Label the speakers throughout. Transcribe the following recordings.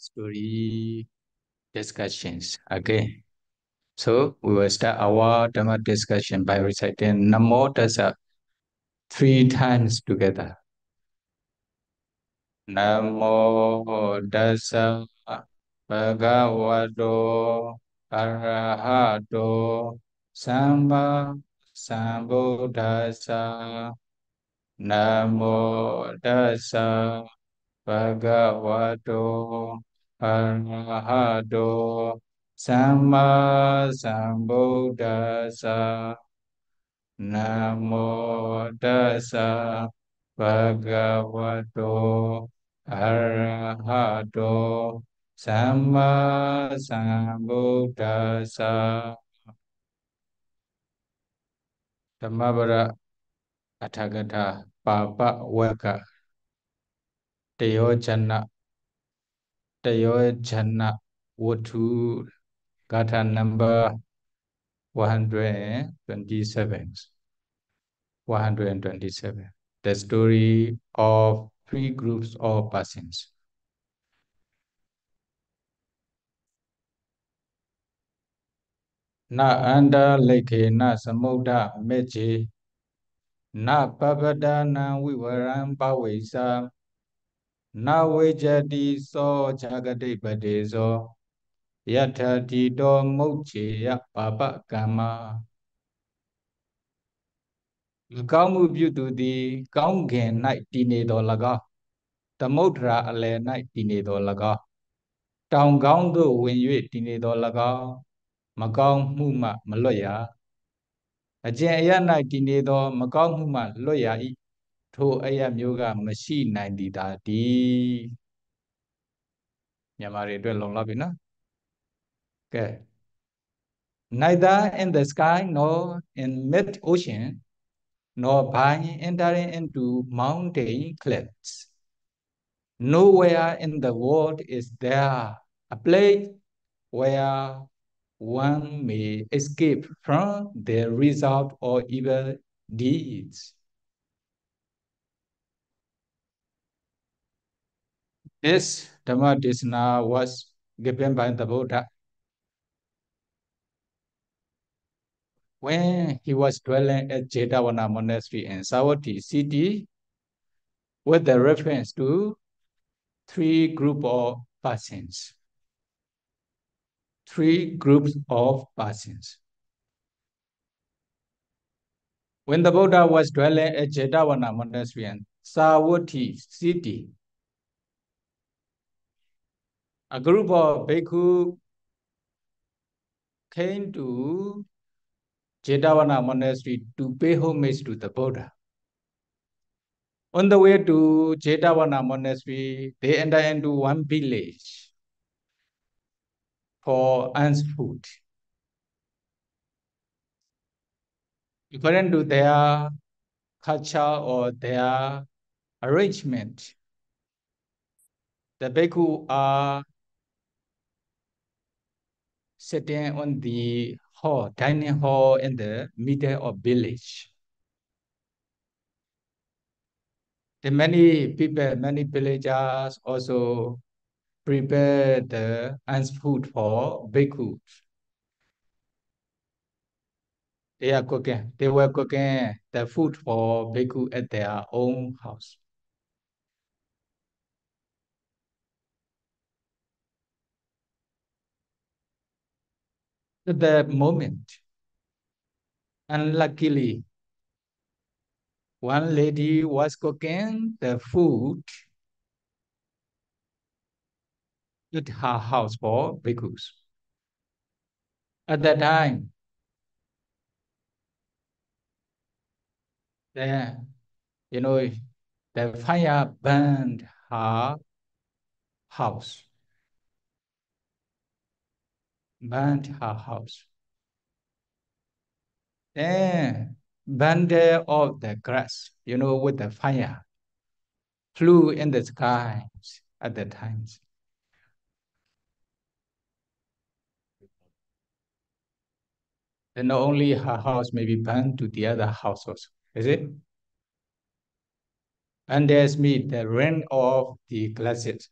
Speaker 1: story discussions. Okay, so we will start our Dhamma discussion by reciting Namo Tassa 3 times together. Namo Tassa Bhagavato Arahato Samma Sambuddhassa. Namo Tassa Bhagavato Arahato Samma Sambuddhassa. Namo Tassa Bhagavato Arahato Samma Sambuddhassa. Dhammapada Athagata Papa Waka Teyojana Watu Gata number 127. 127. The story of 3 groups of persons. Na anda leke na samudha meche na papadana vivaram pavesa na vejati so jagade padeso yathati do moche ya papa kama. ကောင်းမှုပြုသူသည်ကောင်းကင်၌တည်နေတော်၎င်းသမုဒ္ဒရာအလယ်၌တည်နေတော်၎င်းတောင်ကောင်းသို့ဝင်၍တည်နေတော်၎င်းမကောင်းမှုမှမလွတ်ရအကျင့်အရ၌တည်နေသောမကောင်းမှုမှလွတ်ရ၏ထိုအရမျိုးကမရှိနိုင်သည်သာတည်းမြန်မာတွေအတွက်လုံလောက်ပြီနော်ကဲ Neither in the sky nor in mid ocean nor by entering into mountain clefts. Nowhere in the world is there a place where one may escape from the result of evil deeds. This Dhamma Desana was given by the Buddha when he was dwelling at Jetavana Monastery in Savatthi city with the reference to 3 groups of persons. 3 groups of persons. When the Buddha was dwelling at Jetavana Monastery in Savatthi city, a group of bhikkhu came to Jetavana Monastery to pay homage to the Buddha. On the way to Jetavana Monastery, they entered into one village for alms food. According to their culture or their arrangement, the bhikkhu are sitting on the dining hall in the middle of village. The many people, many villagers also prepare the alms food for bhikkhus. They were cooking the food for bhikkhu at their own house. At that moment, unluckily, one lady was cooking the food at her house for bhikkhus. At that time, the fire burned her house. Burnt her house. Then bundle of the grass, with the fire, flew in the sky at the times. And not only her house may be burned to the other houses, is it? And there's the rain of the grasses.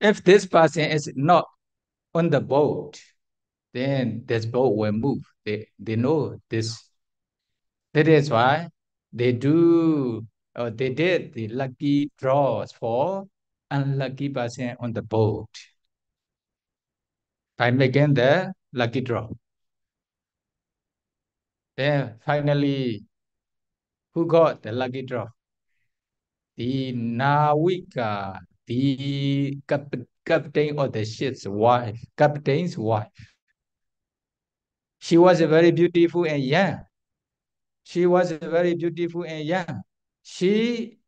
Speaker 1: If this person is not on the boat, then this boat will move. They know this. That is why they do, or they did the lucky draws for unlucky person on the boat by making the lucky draw. Then finally, who got the lucky draw? The Nawika, the captain of the ship's wife, captain's wife. She was very beautiful and young. She was very beautiful and young. She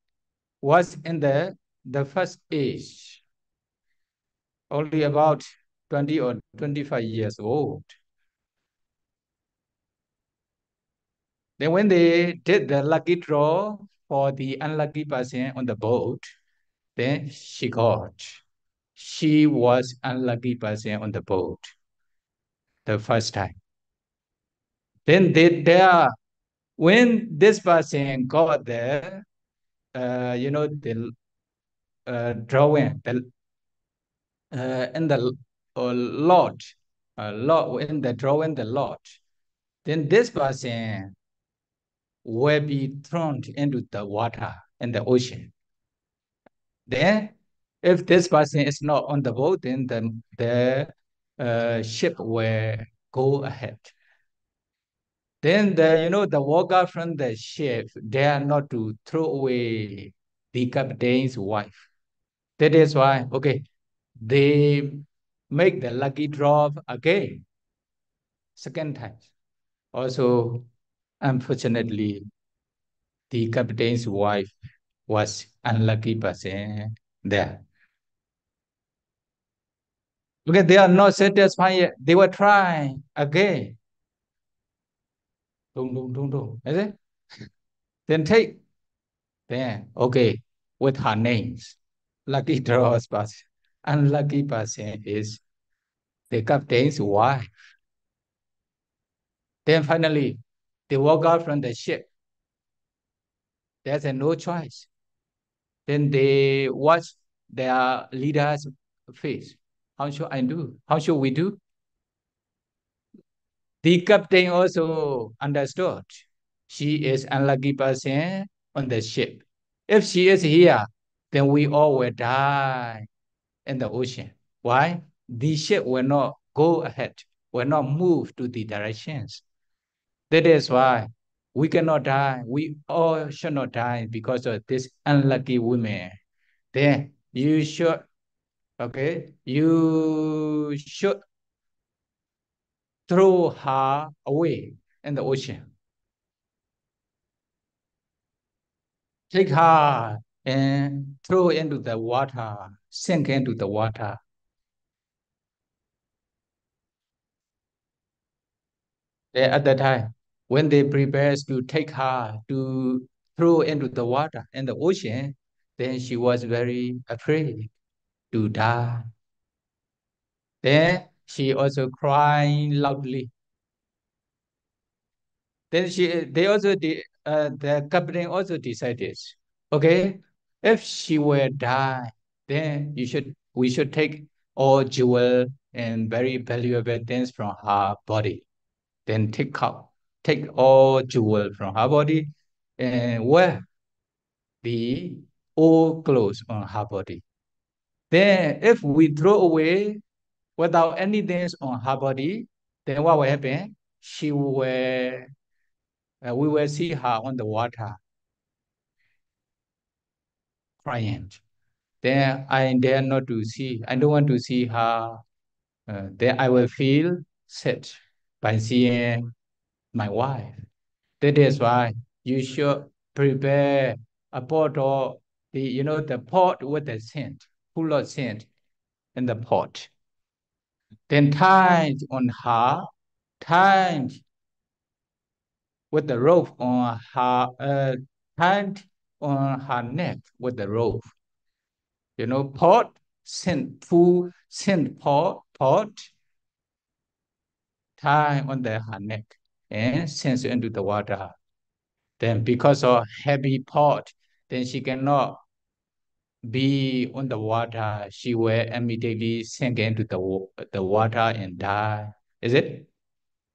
Speaker 1: was in the first age, only about 20 or 25 years old. Then when they did the lucky draw for the unlucky person on the boat, then she got. She was unlucky person on the boat the first time. Then when this person got there, the drawing, in the lot, in the drawing the lot, then this person will be thrown into the water in the ocean. Then, if this person is not on the boat, then the ship will go ahead. Then the worker from the ship dare not to throw away the captain's wife. That is why, okay, they make the lucky draw again, second time. Also, unfortunately, the captain's wife was unlucky person there. Okay, they are not satisfied yet. They were trying again. Don't. Is it? Then take. Then, okay, with her names. Lucky draws person. Unlucky person is the captain's wife. Then finally, they walk out from the ship. There's no choice. Then they watch their leader's face. How should I do? How should we do? The captain also understood. She is unlucky person on the ship. If she is here, then we all will die in the ocean. Why? The ship will not go ahead, will not move to the directions. That is why we cannot die. We all should not die because of this unlucky woman. Then you should, okay, you should throw her away in the ocean. Take her and throw into the water, sink into the water. At that time, when they prepare to take her to throw into the water in the ocean, then she was very afraid to die. Then she also crying loudly. Then the captain also decided, okay, if she will die, then we should take all jewel and very valuable things from her body. Then take all jewel from her body and wear the old clothes on her body. Then if we throw away without anything on her body, then what will happen? We will see her on the water crying. Then I dare not to see. I don't want to see her. Then I will feel sad by seeing my wife. That is why you should prepare a pot or the pot with the scent, full of scent in the pot. Then tied with the rope on tied on her neck with the rope. Pot, scent, full scent pot, tie on her neck and sends into the water. Then because of heavy pot, then she cannot be on the water, she will immediately sink into the water and die. Is it?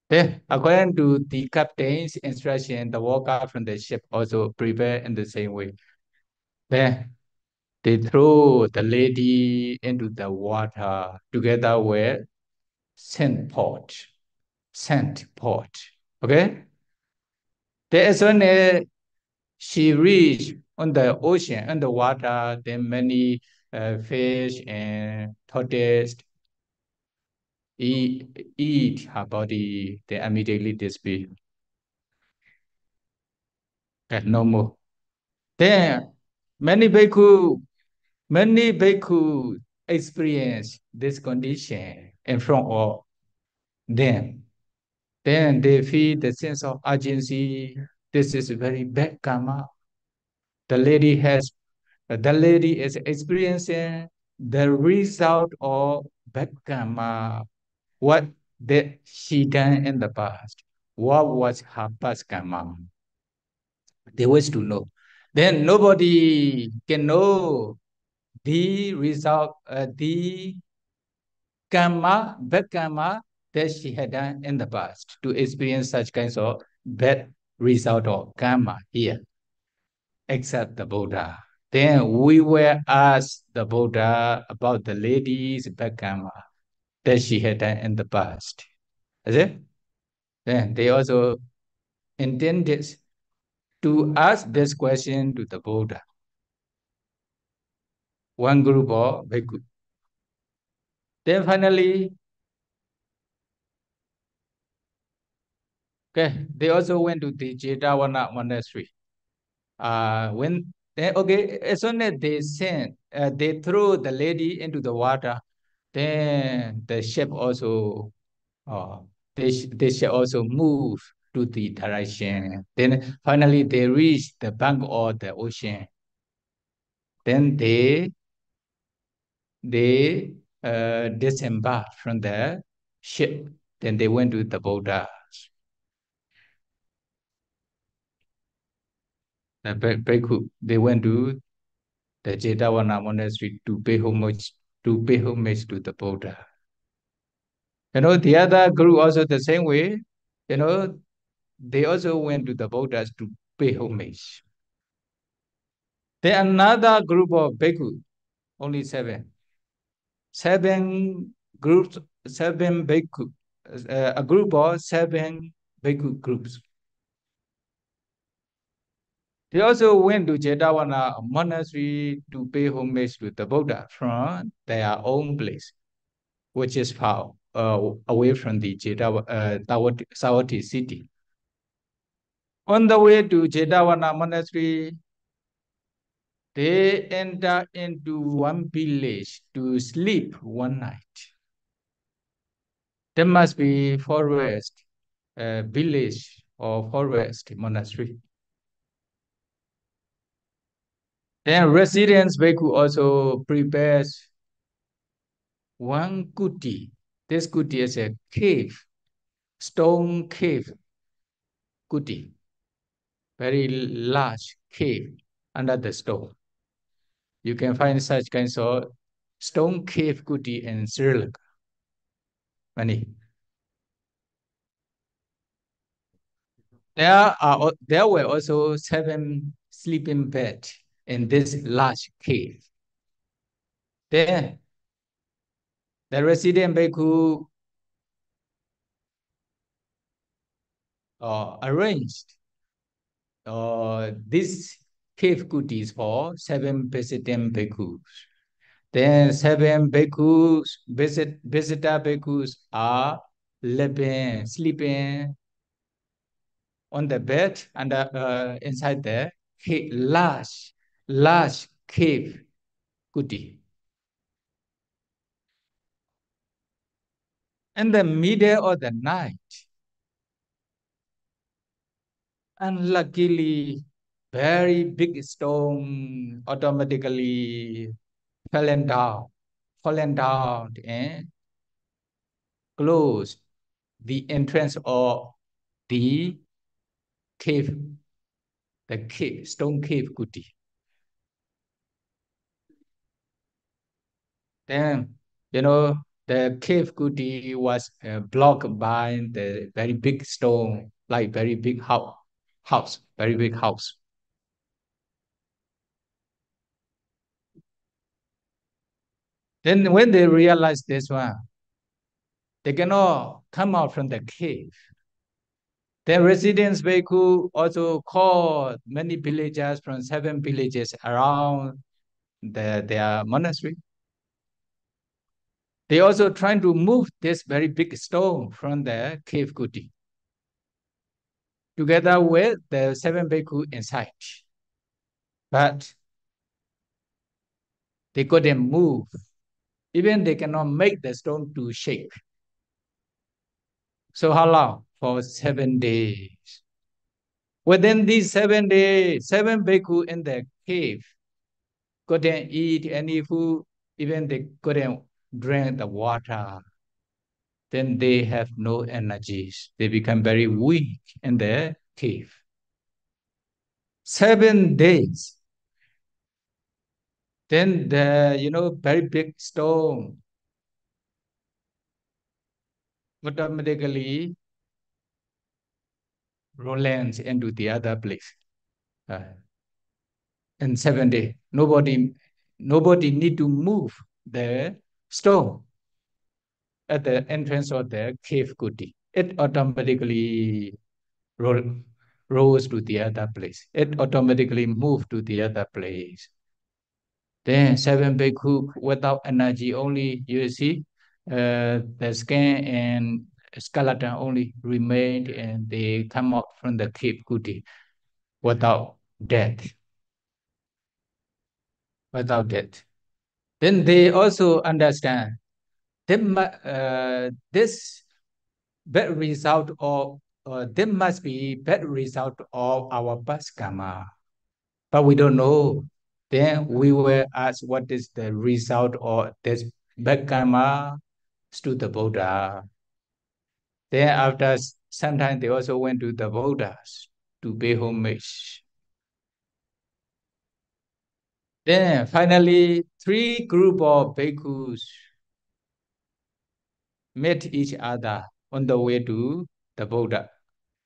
Speaker 1: Then, according to the captain's instruction, the worker from the ship also prepare in the same way. Then they throw the lady into the water together with scent pot. Scent pot. Okay? Then as soon as she reached on the ocean, on the water, then many fish and tortoise eat her body, they immediately disappear. No more. Then many bhikkhu experience this condition in front of them. Then they feel the sense of urgency. This is very bad karma. The lady is experiencing the result of bad karma. What did she done in the past? What was her past karma? They wish to know. Then nobody can know the result, the karma, bad karma that she had done in the past to experience such kinds of bad result of karma here, except the Buddha. Then we were asked the Buddha about the lady's bad karma that she had done in the past. Is it? Then they also intended to ask this question to the Buddha. One group of bhikkhu. Then finally, okay, they also went to the Jetavana monastery. When okay, as soon as they sent, they threw the lady into the water. Then the ship also, uh, they ship also move to the direction. Then finally they reached the bank of the ocean. Then they disembarked from the ship. Then they went to the Buddha. The bhikkhu, they went to the Jetavana monastery to pay homage to the Buddha. The other group also the same way. You know, they also went to the Buddhas to pay homage. Then another group of bhikkhu, only seven. Seven groups, seven bhikkhu, a group of seven bhikkhu groups. They also went to Jetavana monastery to pay homage to the Buddha from their own place, which is far away from the Savatthi city. On the way to Jetavana monastery, they enter into one village to sleep one night. There must be forest, village or forest monastery. Then residents bhikkhu also prepares one kuti. This kuti is a cave, stone cave kuti, very large cave under the stone. You can find such kinds of stone cave kuti in Sri Lanka. Many. There were also 7 sleeping beds in this large cave. Then the resident bhikkhu arranged this cave kutis for 7 visiting bhikkhus. Then 7 bhikkhus, visitor bhikkhus are sleeping on the bed and inside the large cave kuti. In the middle of the night, unluckily, very big stone automatically fallen down and closed the entrance of the cave, stone cave kuti. Then, the cave Kuti was blocked by the very big stone, like very big house, very big house. Then when they realized this one, they cannot come out from the cave. The residents Bhikkhu also called many villagers from 7 villages around their monastery. They also trying to move this very big stone from the cave Kuti, together with the 7 Bhikkhu inside. But they couldn't move. Even they cannot make the stone to shake. So how long? For 7 days. Within these 7 days, 7 Bhikkhu in the cave couldn't eat any food, even they couldn't drink the water. Then they have no energies. They become very weak in the cave. 7 days. Then the very big stone automatically rolls into the other place. In 7 days, nobody need to move the stone at the entrance of the cave Kuti. It automatically roll, rose to the other place. It automatically moved to the other place. Then 7 Bhikkhu without energy only, you see, the skin and skeleton only remained, and they come out from the cave Kuti without death. Without death. Then they also understand this bad result of there must be bad result of our past karma, but we don't know. Then we will ask what is the result of this bad karma to the Buddha. Then after some time, they also went to the Buddhas to pay homage. Then finally, 3 group of bhikkhus met each other on the way to the Buddha.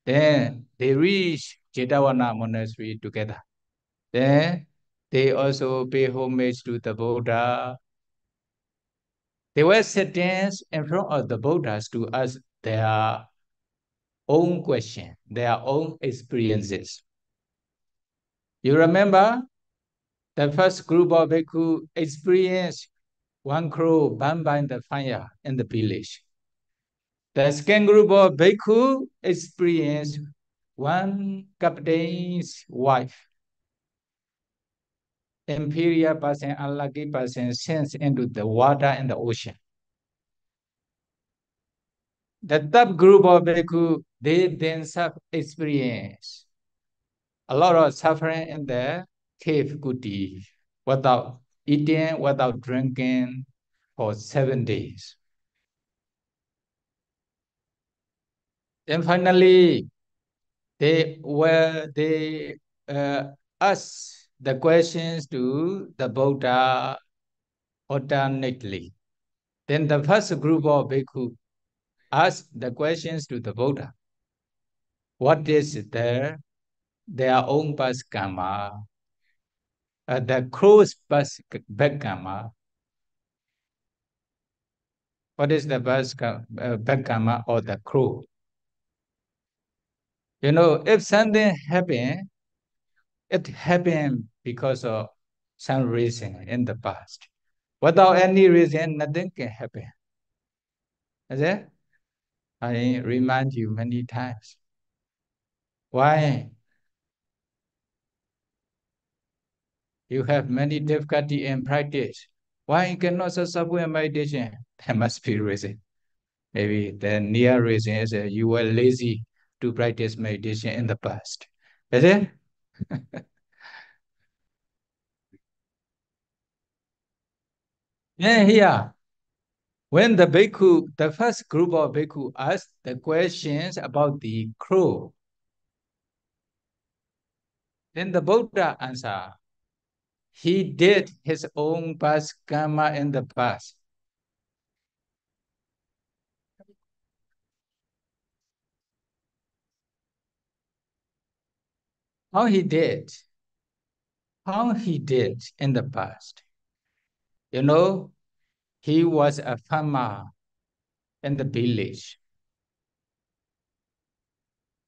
Speaker 1: Then they reached Jetavana monastery together. Then they also pay homage to the Buddha. They were sitting in front of the Buddhas to ask their own question, their own experiences. You remember the first group of bhikkhu experienced one crow burned by the fire in the village. The second group of bhikkhu experienced one captain's wife, inferior person, unlucky person, sinks into the water in the ocean. The third group of bhikkhu, they themselves experience a lot of suffering in the cave Kuti without eating, without drinking for 7 days. Then finally, they asked the questions to the Buddha alternately. Then the first group of bhikkhu asked the questions to the Buddha. What is their own past karma? The crow's past back karma. What is the back karma or the crow? If something happened, it happened because of some reason in the past. Without any reason, nothing can happen. Is it? I remind you many times. Why? You have many difficulty in practice. Why you cannot successful in meditation? There must be reason. Maybe the near reason is that you were lazy to practice meditation in the past. Is it? Yeah, here. When the first group of bhikkhu asked the questions about the crow, then the Buddha answered. he did his own past karma in the past. How he did? How he did in the past? You know, he was a farmer in the village.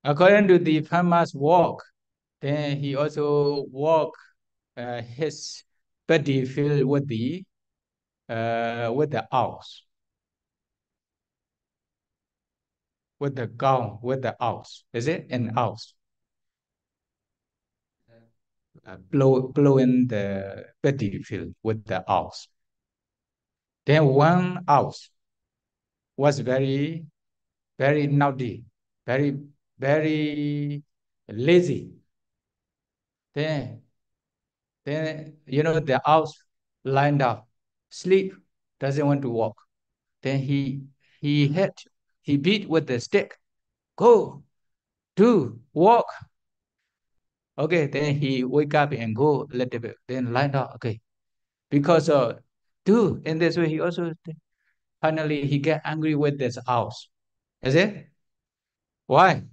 Speaker 1: According to the farmer's walk, then he also walked his body filled with the ox, with the cow, with the ox. Is it an ox? Blowing the body filled with the ox. Then one ox was very, very naughty, very, very lazy. Then, you know, the ox lined up, sleep, doesn't want to walk. Then he hit, he beat with the stick. Go, do, walk. Okay, then he wake up and go a little bit, then lie down. Okay, because do in this way, he also finally he get angry with this house. Is it? Why?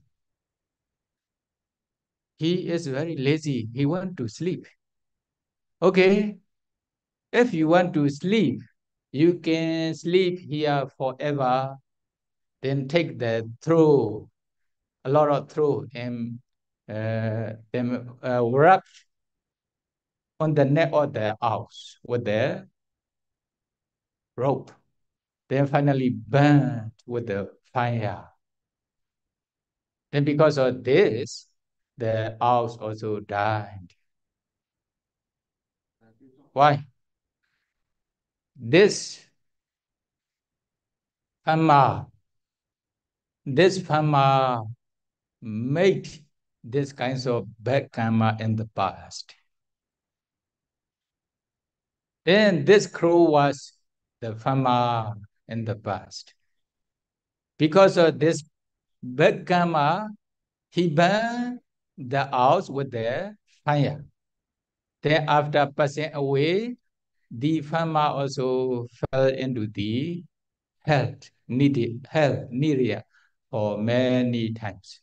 Speaker 1: He is very lazy. He want to sleep. Okay, if you want to sleep, you can sleep here forever. Then take the throw, a lot of throw, and then wrap on the neck of the house with the rope. Then finally burnt with the fire. Then because of this, the house also died. Why? This farmer, this farmer made this kinds of bad karma in the past. Then this crow was the farmer in the past. Because of this bad karma, he burned the house with the fire. Then after passing away, the farmer also fell into the needed for many times.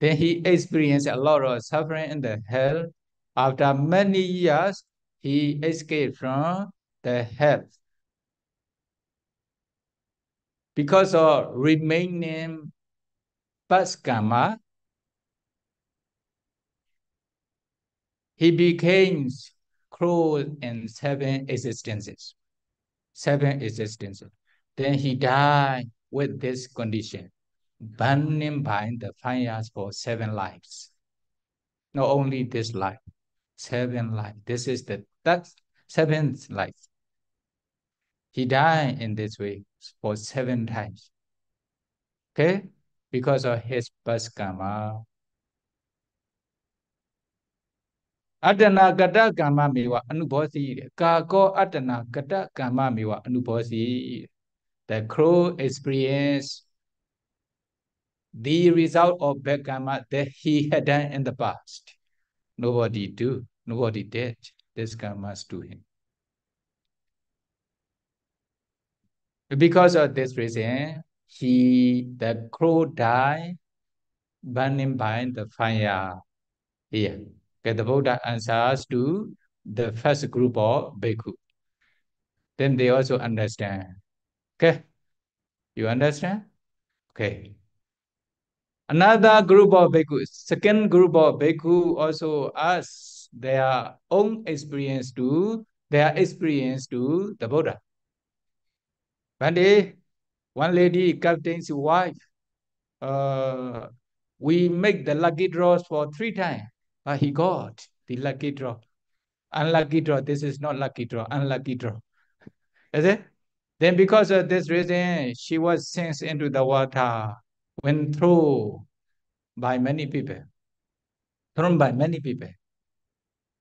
Speaker 1: Then he experienced a lot of suffering in the hell. After many years, he escaped from the hell. Because of remaining past karma, he became cruel in 7 existences. 7 existences. Then he died with this condition, burning by the fires for 7 lives. Not only this life, 7 lives. This is that's 7th life. He died in this way for 7 times. Okay? Because of his past karma. Adana gata karma mewa anubhosi. Kako adana gata karma mewa anubhosi. The crow experienced the result of bad karma that he had done in the past. Nobody did this karmas to him. Because of this reason, the crow died burning by the fire here. Okay, the Buddha answers to the first group of bhikkhu. Then they also understand. Okay, you understand? Okay. Another group of bhikkhu, second group of bhikkhu also ask their own experience to the Buddha. One day, one lady captain's wife, we make the lucky draws for 3 times, but he got the lucky draw. Unlucky draw, this is not lucky draw, unlucky draw. Is it? Then because of this reason, she was sent into the water when thrown by many people. Thrown by many people.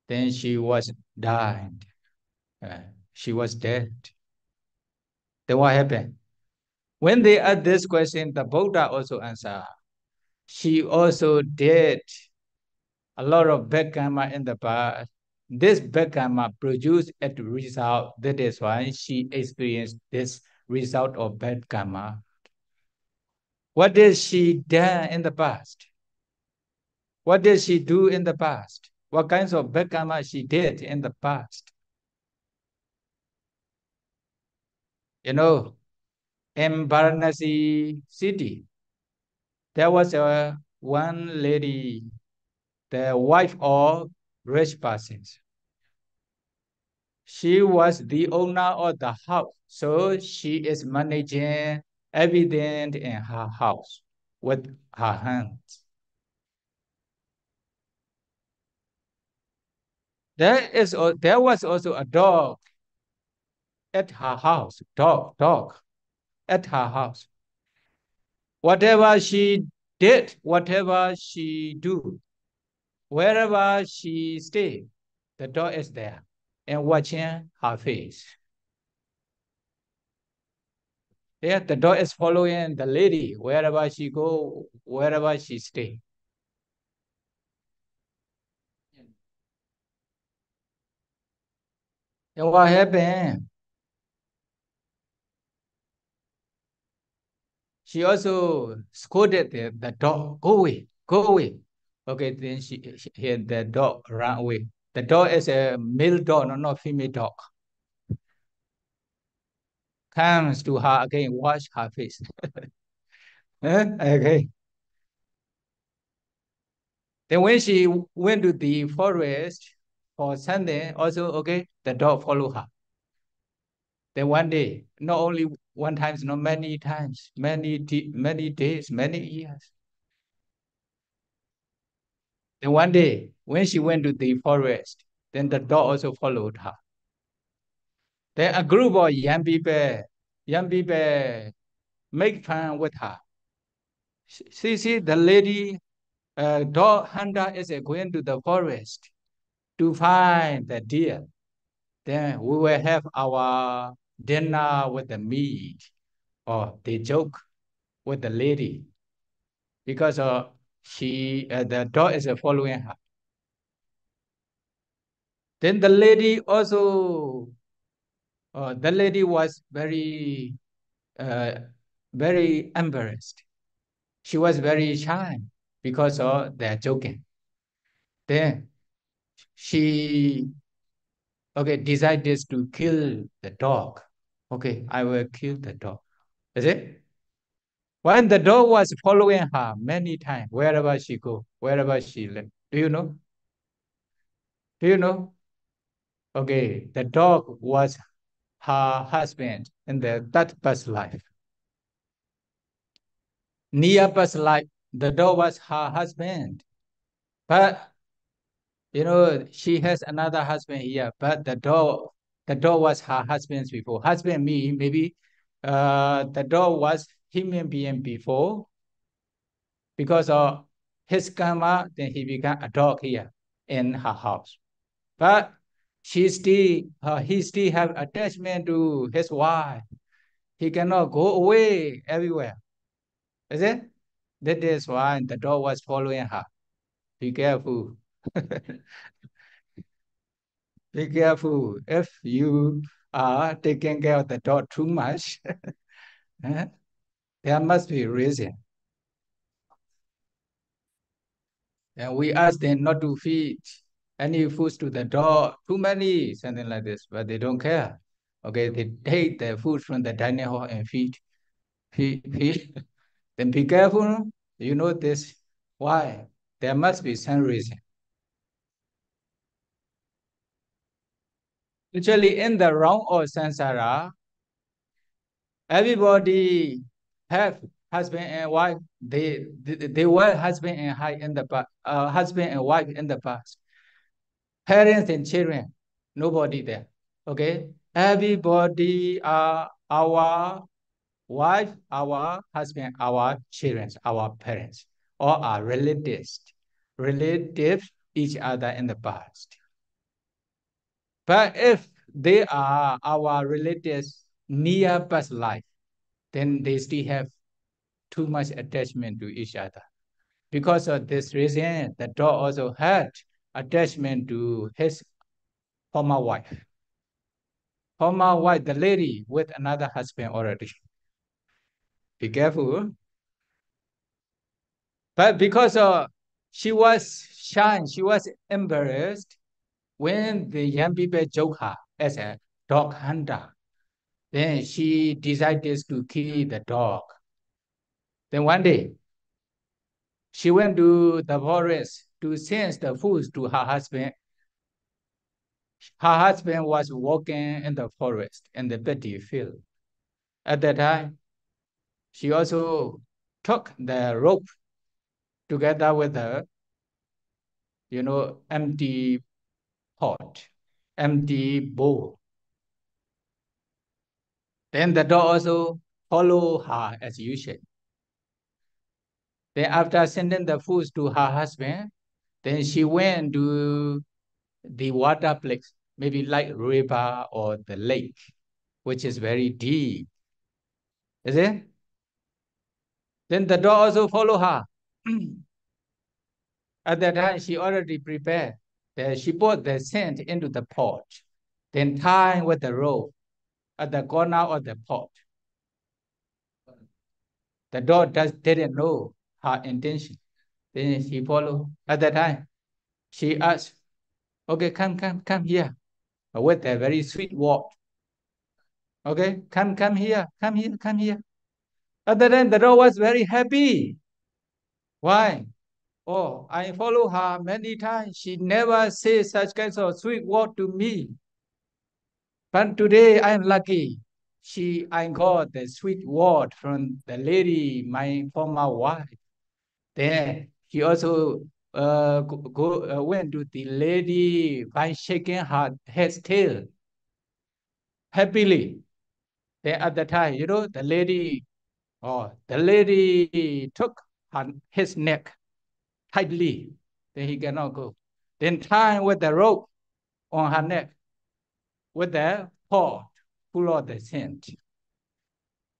Speaker 1: Then she was died. She was dead. Then what happened? When they asked this question, the Buddha also answered. She also did a lot of bad karma in the past. this bad karma produced a result. That is why she experienced this result of bad karma. What did she done in the past? What did she do in the past? What kinds of bad karma she did in the past? You know, in Varanasi city, there was one lady, the wife of rich persons. She was the owner of the house, so she is managing everything in her house with her hands. There was also a dog at her house, dog at her house. Whatever she did, whatever she do, wherever she stay, the dog is there and watching her face. Yeah, the dog is following the lady wherever she go, wherever she stay. And what happened? She also scolded the dog, go away, go away. Okay, then she had the dog run away. The dog is a male dog, not female dog. Comes to her again, wash her face. Okay. Then when she went to the forest for something, also, okay, the dog follow her. Then one day, not only one time, not many times, many days, many years. Then one day, when she went to the forest, then the dog also followed her. Then a group of young people make fun with her. See, the lady dog hunter is going to the forest to find the deer. Then we will have our dinner with the meat. Or they joke with the lady because the dog is following her. Then the lady was uh, very embarrassed. She was very shy because of their joking. Then she decided to kill the dog. Okay, I will kill the dog. Is it? When the dog was following her many times, wherever she go, wherever she live. Do you know? Do you know? Okay, the dog was her husband in that past life. Near past life, the dog was her husband. But she has another husband here, but the dog was her husband's before. Husband me, maybe the dog was human being before. Because of his karma, then he became a dog here in her house. But he still have attachment to his wife. He cannot go away everywhere. Is it? That is why the dog was following her. Be careful. Be careful. If you are taking care of the dog too much, there must be a reason. And we ask them not to feed any foods to the dog, too many, something like this, but they don't care. Okay, they take the food from the dining hall and feed. Then be careful. You know this. Why? There must be some reason. Actually, in the realm of samsara, everybody have husband and wife. They were husband and wife in the past. Husband and wife in the past. Parents and children, nobody there. Okay, everybody are our wife, our husband, our children, our parents, all are relatives each other in the past. But if they are our relatives near past life, then they still have too much attachment to each other. Because of this reason, the dog also had attachment to his former wife. Former wife, the lady with another husband already. Be careful. But because she was shy, she was embarrassed when the young people joke her as a dog hunter. Then she decided to kill the dog. Then one day, she went to the forest to send the food to her husband. Her husband was walking in the forest in the paddy field. At that time, she also took the rope together with her, empty pot, empty bowl. Then the dog also followed her as usual. Then after sending the food to her husband, then she went to the water place, maybe like river or the lake, which is very deep. Is it? Then the dog also follow her. At that time, she already prepared. She put the scent into the pot, then tie with the rope at the corner of the pot. The dog didn't know her intention. Then she followed. At that time, she asked, okay, come here, with a very sweet word. Okay, come here. At that time, the dog was very happy. Why? Oh, I follow her many times. She never says such kinds of sweet word to me. But today I'm lucky. I got the sweet word from the lady, my former wife. Then he also went to the lady by shaking her head tail happily. Then at the time, the lady took his neck tightly. Then he cannot go. Then tie with the rope on her neck with the pot full of the scent.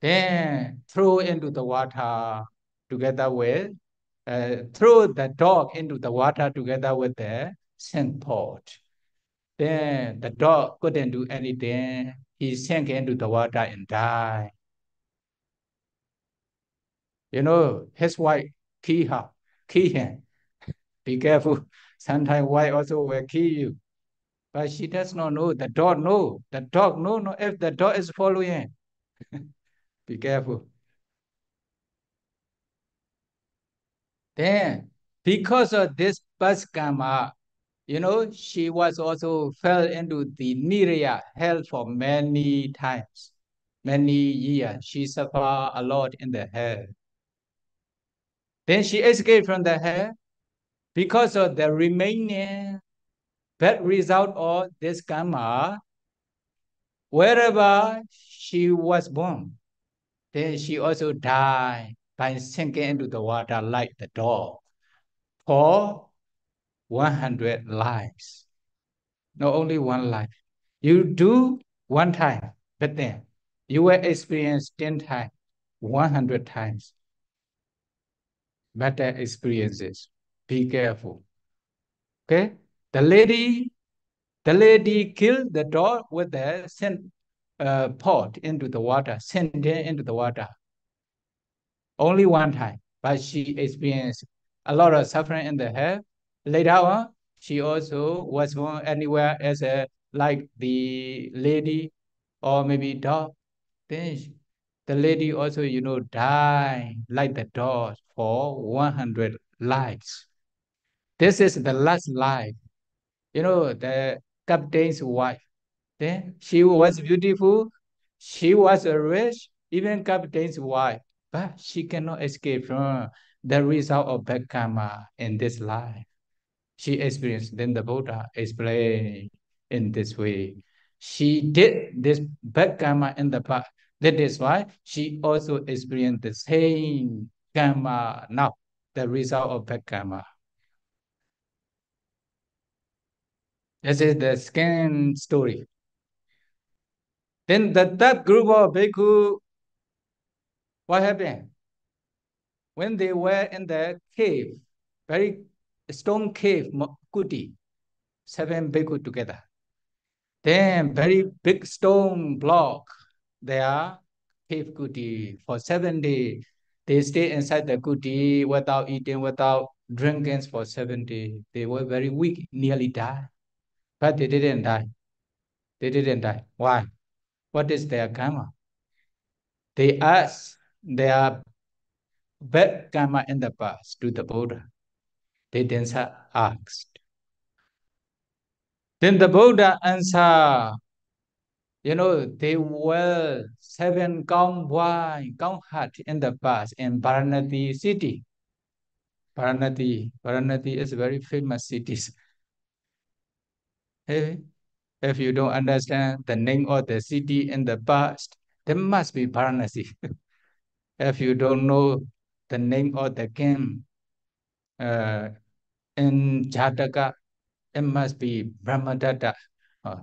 Speaker 1: Then throw into the water together with, throw the dog into the water together with the scent pot. Then the dog couldn't do anything. He sank into the water and died. His wife kill him. Be careful. Sometimes wife also will kill you. But she does not know. The dog know. The dog know. No, if the dog is following, be careful. Then, because of this past karma, she was also fell into the Niraya hell for many times, many years. She suffered a lot in the hell. Then she escaped from the hell because of the remaining bad result of this karma. Wherever she was born, then she also died by sinking into the water like the dog for 100 lives. Not only one life. You do one time, but then you will experience 10 times, 100 times better experiences. Be careful. Okay? The lady killed the dog with the sent pot into the water, sent it into the water. Only one time, but she experienced a lot of suffering in the hell. Later on, she also was born anywhere as like the lady or maybe dog. Then the lady also, died like the dog for 100 lives. This is the last life. The captain's wife. Then she was beautiful. She was rich, even captain's wife. But she cannot escape from the result of bad karma in this life. She experienced, then the Buddha explained in this way. She did this bad karma in the past. That is why she also experienced the same karma now, the result of bad karma. This is the second story. Then the third group of bhikkhu, what happened? When they were in the cave, very stone cave, kuti, 7 bhikkhu together. Then very big stone block their cave kuti for 7 days. They stay inside the kuti without eating, without drinking for 7 days. They were very weak, nearly died. But they didn't die. They didn't die. Why? What is their karma? They asked their bad karma in the past to the Buddha. They then asked. Then the Buddha answered, they were 7 Kaung hut in the past in Varanasi city. Varanasi is a very famous city. Hey, if you don't understand the name of the city in the past, there must be Varanasi. If you don't know the name of the king in Jataka, it must be Brahmadatta. Uh,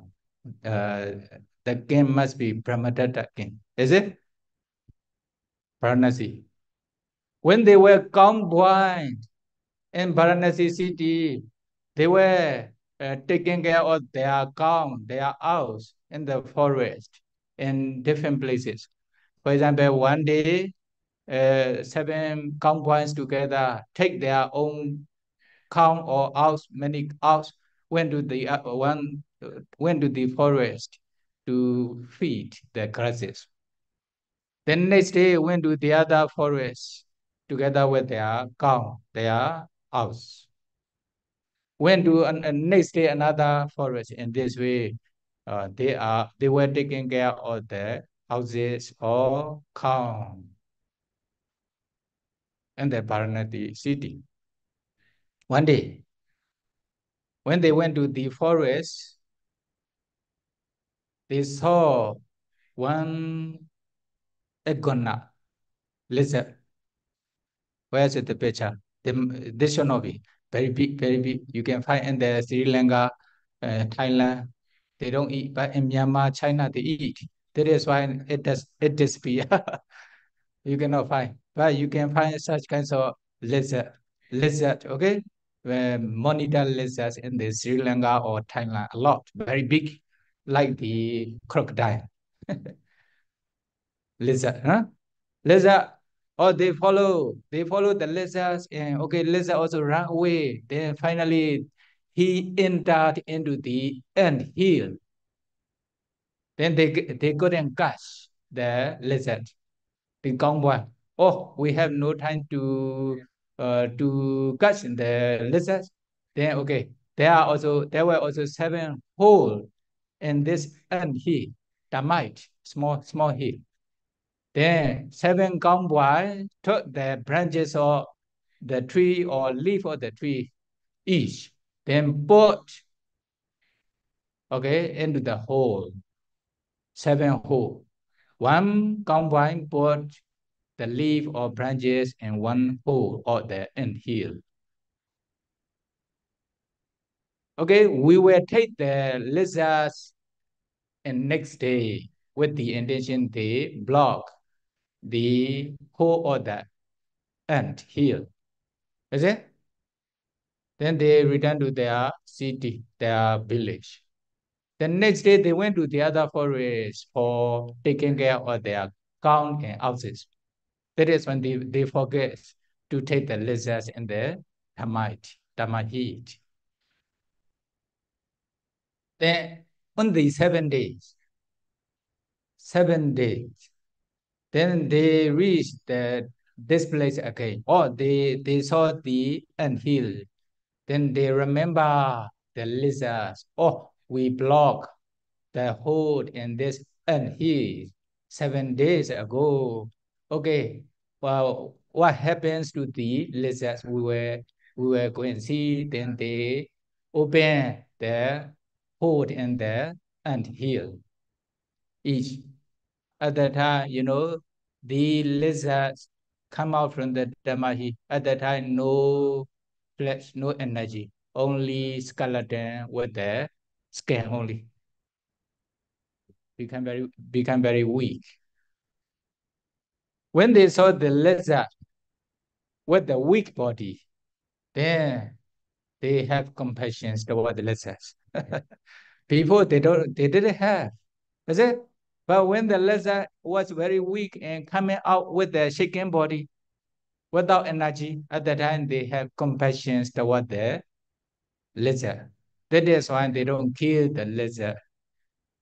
Speaker 1: the king must be Brahmadatta king. Is it? Varanasi. When they were combined in Varanasi city, they were taking care of their cow, their owls in the forest in different places. For example, one day, 7 combines together take their own cow or owls, many owls went to the forest to feed the grasses. Then next day went to the other forest together with their cow, their owls. Went to next day another forest. In this way, they were taking care of the houses or cow in the Varanasi city. One day, when they went to the forest, they saw one iguana lizard. Where is it, the picture? This should not be very big, very big. You can find in the Sri Lanka, Thailand. They don't eat, but in Myanmar, China, they eat. That is why it disappear. You cannot find, but you can find such kinds of lizard, okay? Monitor lizards in the Sri Lanka or Thailand, a lot, very big, like the crocodile. Lizard, huh? Lizard, or they follow the lizards, and okay, lizard also run away. Then finally, he entered into the ant hill. Then they couldn't catch the lizard. The convoy. Oh, we have no time to catch the lizards. Then okay, there were also 7 holes in this ant hill, termite, small hill. Then 7 convoy took the branches of the tree or leaf of the tree each, then put into the hole, 7 hole. One convoy put the leaf or branches in one hole or the ant hill. Okay, we will take the lizards and next day with the intention they block the hole or the ant hill. Is it? Then they return to their city, their village. The next day they went to the other forest for taking care of their cow and houses. That is when they forget to take the lizards and the termite. Then on the 7 days, then they reached this place again. Or they saw the ant hill. Then they remember the lizards. Oh, we blocked the hole in this ant hill 7 days ago. Okay, well, what happens to the lizards? We were going to see. Then they open the hole in the ant hill. Each at that time, the lizards come out from the Dhamma. At that time, no flesh, no energy, only skeleton with the skin only. Become very weak. When they saw the lizard with the weak body, then they have compassion toward the lizards. Before they didn't have. Is it? But when the lizard was very weak and coming out with the shaking body without energy, at that time they have compassion toward the lizard. That is why they don't kill the lizard.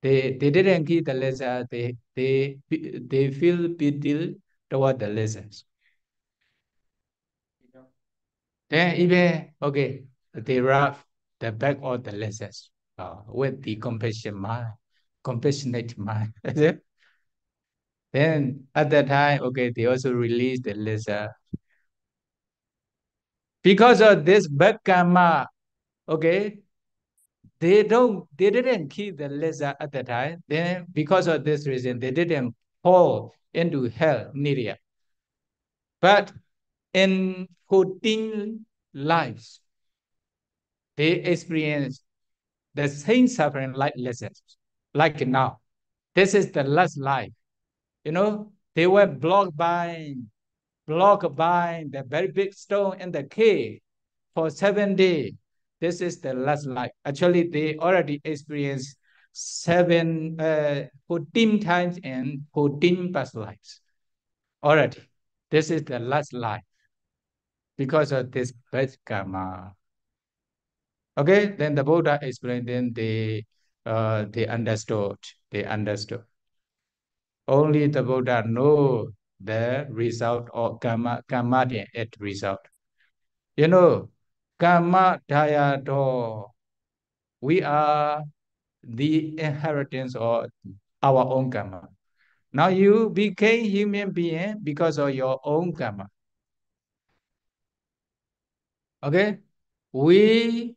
Speaker 1: They didn't kill the lizard. They feel pity toward the lizards. Then even okay, they rub the back of the lizards with the compassionate mind. Then at that time, okay, they also release the lizard. Because of this bad karma, okay, they didn't kill the lizard at the time. Then because of this reason, they didn't fall into hell, Nirya. But in 14 lives, they experienced the same suffering like lizards, like now. This is the last life. You know, they were blocked by the very big stone in the cave for 7 days. This is the last life. Actually, they already experienced 14 times in 14 past lives already. This is the last life because of this bad karma. Okay, then the Buddha explained, then they understood. They understood. Only the Buddha know the result of karma, karma its result. You know, karma dayado, we are the inheritance of our own karma. Now you became human being because of your own karma. Okay? We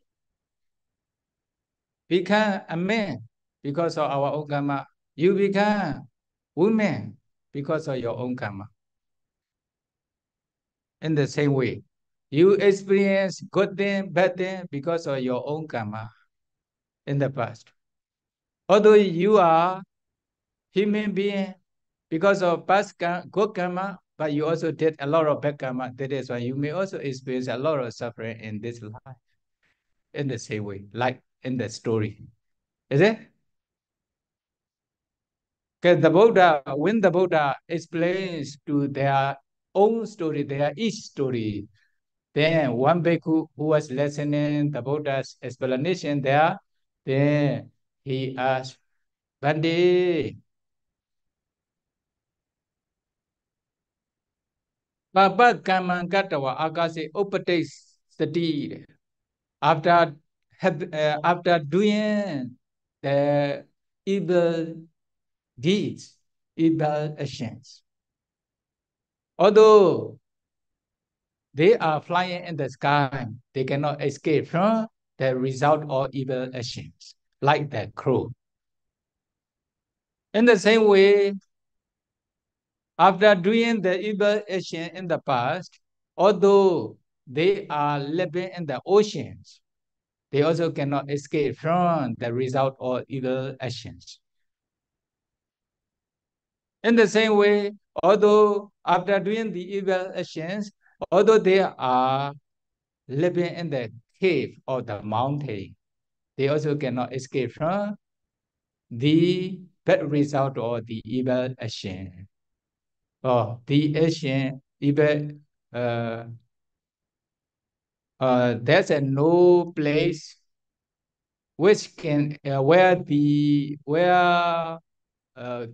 Speaker 1: become a man because of our own karma. You become woman because of your own karma. In the same way, you experience good thing, bad thing because of your own karma in the past. Although you are human being because of past good karma, but you also did a lot of bad karma. That is why you may also experience a lot of suffering in this life. In the same way, like in the story. Is it? Because the Buddha, when the Buddha explains to their own story, their each story, then one bhikkhu who was listening the Buddha's explanation there, then he asked, Bande, Papa Kaman Gatawa Akase Upates Sati. After doing the evil deeds, evil actions, although they are flying in the sky, they cannot escape from the result of evil actions, like the crow. In the same way, after doing the evil action in the past, although they are living in the oceans, they also cannot escape from the result of evil actions. In the same way, although after doing the evil actions, although they are living in the cave or the mountain, they also cannot escape from the bad result of the evil action. Or the action, evil, there's a no place which can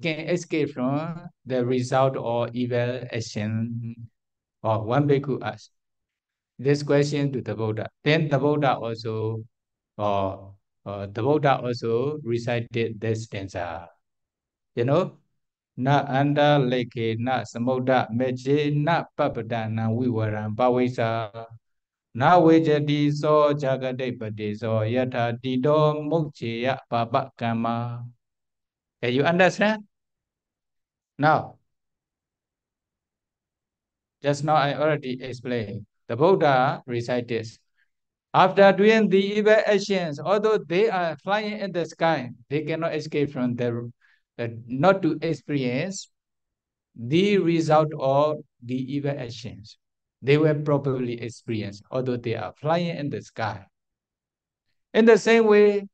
Speaker 1: can escape from the result of evil action. Or one bhikkhu asked this question to the Buddha. Then the Buddha also, recited this stanza. You know, na anda leke na samudra meje na papadana vivaram pavisa na vejati so jagadepati so yatha tido mukcheya papakama. Can you understand? Now, just now I already explained. The Buddha recited, after doing the evil actions, although they are flying in the sky, they cannot escape from not to experience the result of the evil actions. They will probably experience, although they are flying in the sky. In the same way,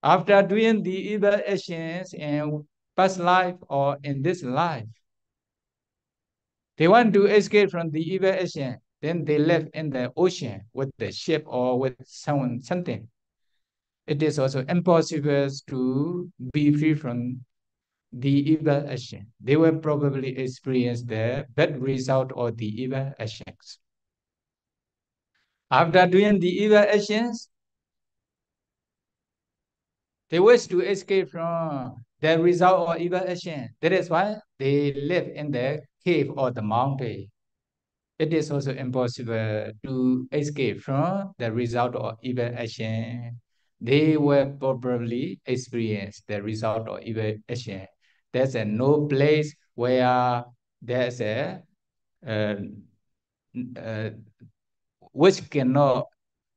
Speaker 1: After doing the evil actions in past life or in this life, they want to escape from the evil action. Then they live in the ocean with the ship or with something. It is also impossible to be free from the evil action. They will probably experience the bad result of the evil actions. After doing the evil actions, they wish to escape from the result of evil action. That is why they live in the cave or the mountain. It is also impossible to escape from the result of evil action. They will probably experience the result of evil action. There's no place where there's a uh, which cannot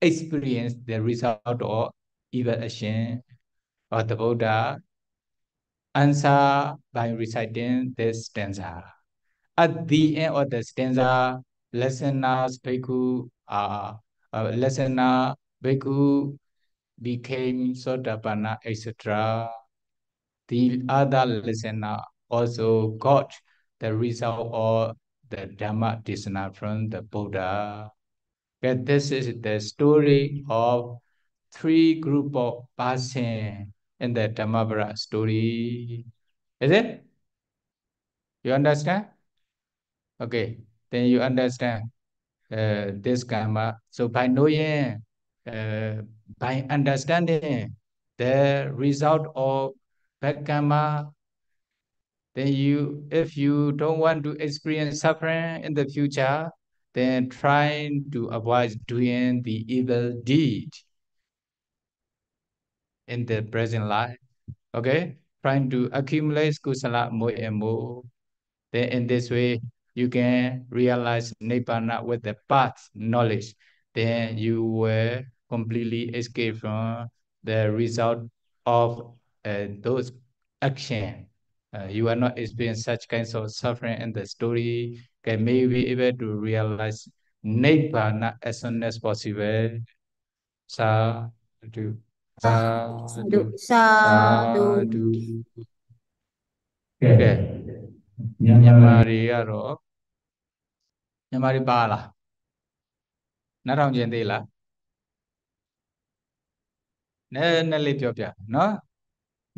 Speaker 1: experience the result of evil action, or the Buddha answer by reciting this stanza. At the end of the stanza, listener bhikkhu became Sotapanna, etc. The other listener also got the result of the Dhamma Desana from the Buddha. Okay, this is the story of three group of persons in the Dhammapada story. Is it? You understand? Okay, then you understand this karma. So by knowing, by understanding the result of bad karma, then if you don't want to experience suffering in the future, then trying to avoid doing the evil deed in the present life. Okay, trying to accumulate kusala more and more. Then in this way, you can realize Nibbāna with the path knowledge. Then you will completely escape from the result of those actions. You will not experience such kinds of suffering in the story. Can maybe able to realize Nibbāna as soon as possible. Sadhu,
Speaker 2: Sādhu,
Speaker 1: sadhu,
Speaker 2: Sādhu.
Speaker 1: sadhu. ကဲမြန်မာတွေကတော့မြန်မာတွေပါလားနားထောင်ကျင်သေးလားနည်းနည်းလေးပြောပြနော်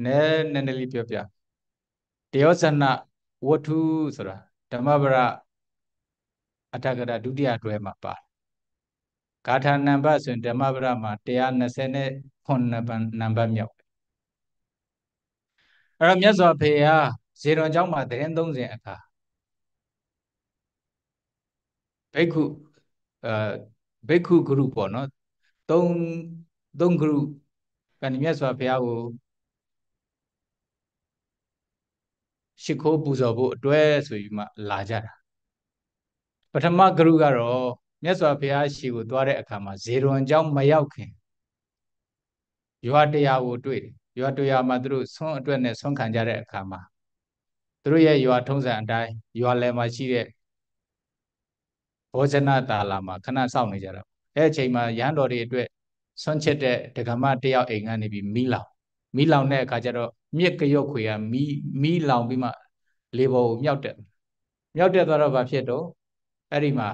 Speaker 1: နည်းနည်းလေးပြောပြတရားစနဝတ္ထုဆိုတာဓမ္မပဒအထကရာဒုတိယတွဲမှာပါဂါထာနံပါတ်ဆိုရင်ဓမ္မပဒမှာ129နံပါတ်မြောက်အဲ့တော့မြတ်စွာဘုရားဇေရွန်ကျောင်းမှာတရင်30အခါဘိက္ခုဘိက္ခုဂရုပေါ့နော်3ဂရုကနေမြတ်စွာဘုရားကိုရှ िख ိုးပူဇော်ဖို့အတွက်ဆိုပြီးမှလာကြတာပထမဂရုကတော့မြတ်စွာဘုရားရှေ့ကိုသွားတဲ့အခါမှာဇေရွန်ကျောင်းမရောက်ခင်ရွာတရားကိုတွေ့တယ်ရွာတရားမှာသူတို့ဆွမ်းအတွက်နဲ့ဆွမ်းခံကြတဲ့အခါမှာသူတို့ရဲ့ရွာထုံးစံအတိုင်းရွာလယ်မှာရှိတဲ့ဘောဇနတာလာမှာခဏစောင့်နေကြတာအဲ့အချိန်မှာရဟန်းတော်တွေအတွက်ဆွမ်းချက်တဲ့ဒကမတယောက်အိမ်ကနေပြီးမီးလောင်တဲ့အခါကျတော့မြစ်ကရုတ်ခွေကမီးလောင်ပြီးမှလေပေါ်ကိုမြောက်တက်သွားတော့ဘာဖြစ်တော့အဲ့ဒီမှာ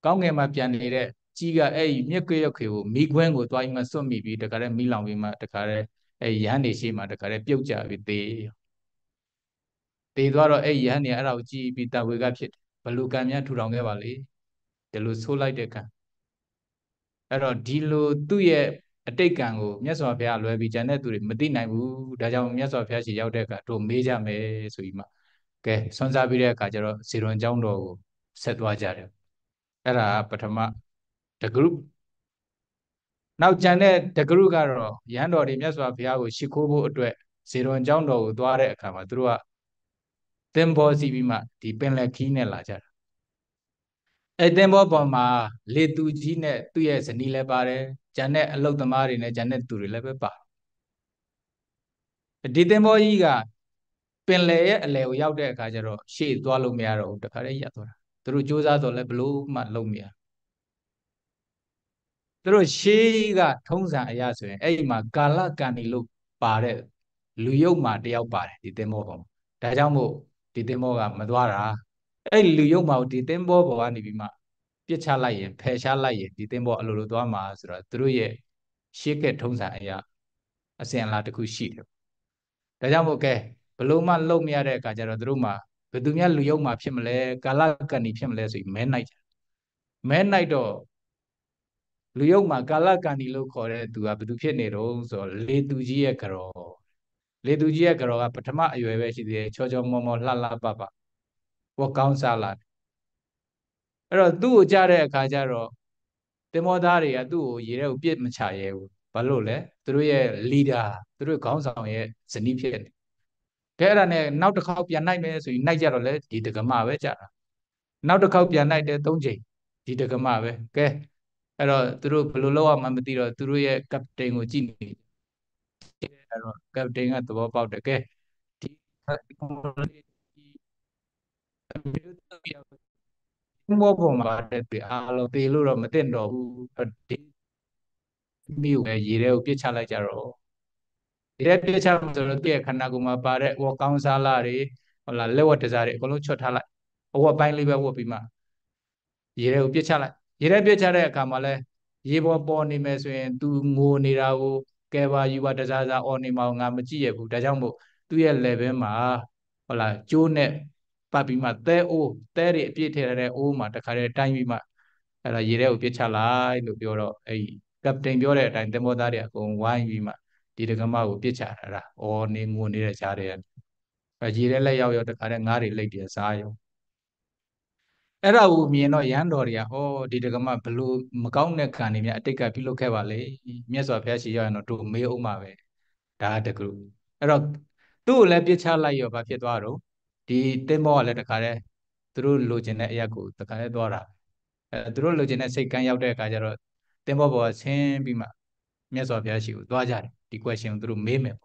Speaker 1: ကောင်းငယ်မှာပြန်နေတဲ့ကြီးကအဲ့ဒီမြစ်ကရုတ်ခွေကိုမီးခွင်းကိုသွားပြီးမှစွန့်မိပြီးတခါတည်းမီးလောင်ပြီးမှတခါတည်းအဲ့ရဟန်းတွေရှိမှတခါတည်းပြုတ်ကြပြီးသေသွားတော့အဲ့ရဟန်းတွေအဲ့ဒါကိုကြည့်ပြီးတဝေကဖြစ်တယ်ဘလူကံများထူထောင်ခဲ့ပါလေဒီလိုဆိုးလိုက်တဲ့ကံအဲ့တော့ဒီလိုသူ့ရဲ့အတိတ်ကံကိုမြတ်စွာဘုရားလွယ်ပြီးကျန်တဲ့သူတွေမသိနိုင်ဘူးဒါကြောင့်မြတ်စွာဘုရားရှိရောက်တဲ့အခါတို့မေးကြမယ်ဆိုပြီးမှကဲဆွမ်းစားပြီးတဲ့အခါကျတော့ဇေရွန်ကျောင်းတော်ကိုဆက်သွားကြတယ်အဲ့ဒါပထမတဂရုနောက်ကျန်တဲ့တဂရုကတော့ရဟန်းတော်တွေမြတ်စွာဘုရားကိုရှ िख ိုးဖို့အတွက်ဇေရွန်ကျောင်းတော်ကိုသွားတဲ့အခါမှာသူတို့ကသင်္ဘောစီးပြီးမှဒီပင်လယ်ခီးနဲ့လာကြတာအဲ့သင်္ဘောပေါ်မှာလေသူကြီးနဲ့သူ့ရဲ့ဇနီးလည်းပါတယ်ကျန်တဲ့အလုတ်သမားတွေနဲ့ကျန်တဲ့သူတွေလည်းပဲပါဒီသင်္ဘောကြီးကပင်လယ်ရဲ့အလယ်ကိုရောက်တဲ့အခါကျတော့ရှေ့သွားလို့မရတော့ဘူးတခါတည်းရပ်သွားတာသူတို့စူးစမ်းတော့လည်းဘလို့မှလုံးမရသူ တို့ရှေးကထုံးစံအရဆိုရင်အဲ့ဒီမှာကာလကံဒီလို့ပါတဲ့လူယုတ်မှာတယောက်ပါတယ်ဒီသင်္ဘောပေါ်မှာဒါကြောင့်မို့ဒီသင်္ဘောကမသွားတာအဲ့လူယုတ်မှာဒီသင်္ဘောပေါ်ကနေပြီးမှပြစ်ချလိုက်ရင်ဖယ်ရှားလိုက်ရင်ဒီသင်္ဘောအလိုလိုသွားမှာဆိုတော့တို့ရဲ့ရှေးကထုံးစံအရအစဉ်အလာတစ်ခုရှိတယ်ဒါကြောင့်မို့ကဲဘလို့မှလုံမရတဲ့အခါကျတော့တို့မှာဘယ်သူများလူယုတ်မှာဖြစ်မလဲကာလကံဒီဖြစ်မလဲဆိုပြီးမဲနိုင်တယ်မဲနိုင်တော့လူယုတ်မှာကာလကံဒီလို့ခေါ်တဲ့သူကဘယ်သူဖြစ်နေတော့ဆိုတော့လေသူကြီးရဲ့ကြော်လေသူကြီးရဲ့ကြော်ကပထမအရွယ်ပဲရှိသေးတယ်ချောချောမောမောလှလှပပဝတ်ကောင်းစားလာအဲ့တော့သူ့ကိုကြားတဲ့အခါကျတော့တင်မောသားတွေကသူ့ကိုရေထဲကိုပြစ်မချရဲဘူးဘာလို့လဲသူတို့ရဲ့ leader သူတို့ခေါင်းဆောင်ရဲ့ဇနီးဖြစ်နေကဲအဲ့ဒါနဲ့နောက်တစ်ခေါက်ပြန်နိုင်မယ်ဆိုပြီးနိုင်ကြတော့လေဒီတက္ကမပဲကြာတာနောက်တစ်ခေါက်ပြန်နိုင်တယ်၃ချိန်ဒီတက္ကမပဲကဲအဲ့တော့သူတို့ဘယ်လိုလုပ်ရမှမသိတော့သူတို့ရဲ့ captain ကိုကြည့်နေအဲ့တော့ captain ကသဘောပေါက်တယ်ကဲဒီမောပေါ်မှာတဲ့ပြအားလုံးသေလို့တော့မသိတော့ဘူးဒီမြို့ပဲရေထဲကိုပြစ်ချလိုက်ကြတော့ဒီထဲပြစ်ချလို့ဆိုတော့သူ့ရဲ့ခန္ဓာကိုယ်မှာပါတဲ့ဝတ်ကောင်းစားလာတွေဟုတ်လားလက်ဝတ်တစားတွေအကုန်လုံးချွတ်ထားလိုက်အဝတ်ပိုင်းလေးပဲဝတ်ပြီးမှရေထဲကိုပြစ်ချလိုက်ရေထဲပြစ်ချတဲ့အခါမှာလဲရေပေါ်ပေါ်နေမယ်ဆိုရင်သူငိုနေတာကိုကဲပါယူပါတစားစားအော်နေမှာငါမကြည့်ရဘူးဒါကြောင့်မို့သူ့ရဲ့ level မှာဟုတ်လားကျိုးနဲ့ပတ်ပြီးမှသဲအိုးသဲတွေအပြည့်ထည့်ရတဲ့အိုးမှာတခါတည်းတိုင်းပြီးမှအဲ့ဒါရေထဲကိုပြစ်ချလိုက်လို့ပြောတော့အဲ့ကပတိန်ပြောတဲ့အတိုင်းသင်္ဘောသားတွေအကုန်ဝိုင်းပြီးမှဒီဒကမကိုပြစ်ချတာလားအော်နေငိုနေတဲ့ကြားထဲရေထဲလက်ရောက်တခါတည်းငါးတွေလိတ်တယ်စားရောအဲ့ဒါကိုမြင်တော့ရဟန်းတော်တွေကဟောဒီဒကမဘလို့မကောင်းတဲ့ခံနေမြအတိတ်ကပြုလုပ်ခဲ့ပါလေမြတ်စွာဘုရားရှိရောက်ရင်တော့တို့မေးအောင်ပါပဲဒါတကူအဲ့တော့သူ့ကိုလည်းပြစ်ချလိုက်ရောဘာဖြစ်သွားတော့ဒီသင်္ဘောကလည်းတခါတည်းသူတို့လိုချင်တဲ့အရာကိုတခါတည်းသွားတာသူတို့လိုချင်တဲ့စိတ်ကန်းရောက်တဲ့အခါကျတော့သင်္ဘောပေါ်ဆင်းပြီးမှမြတ်စွာဘုရားရှိကိုသွားကြတယ်ဒီ question ကိုသူတို့မေးမယ်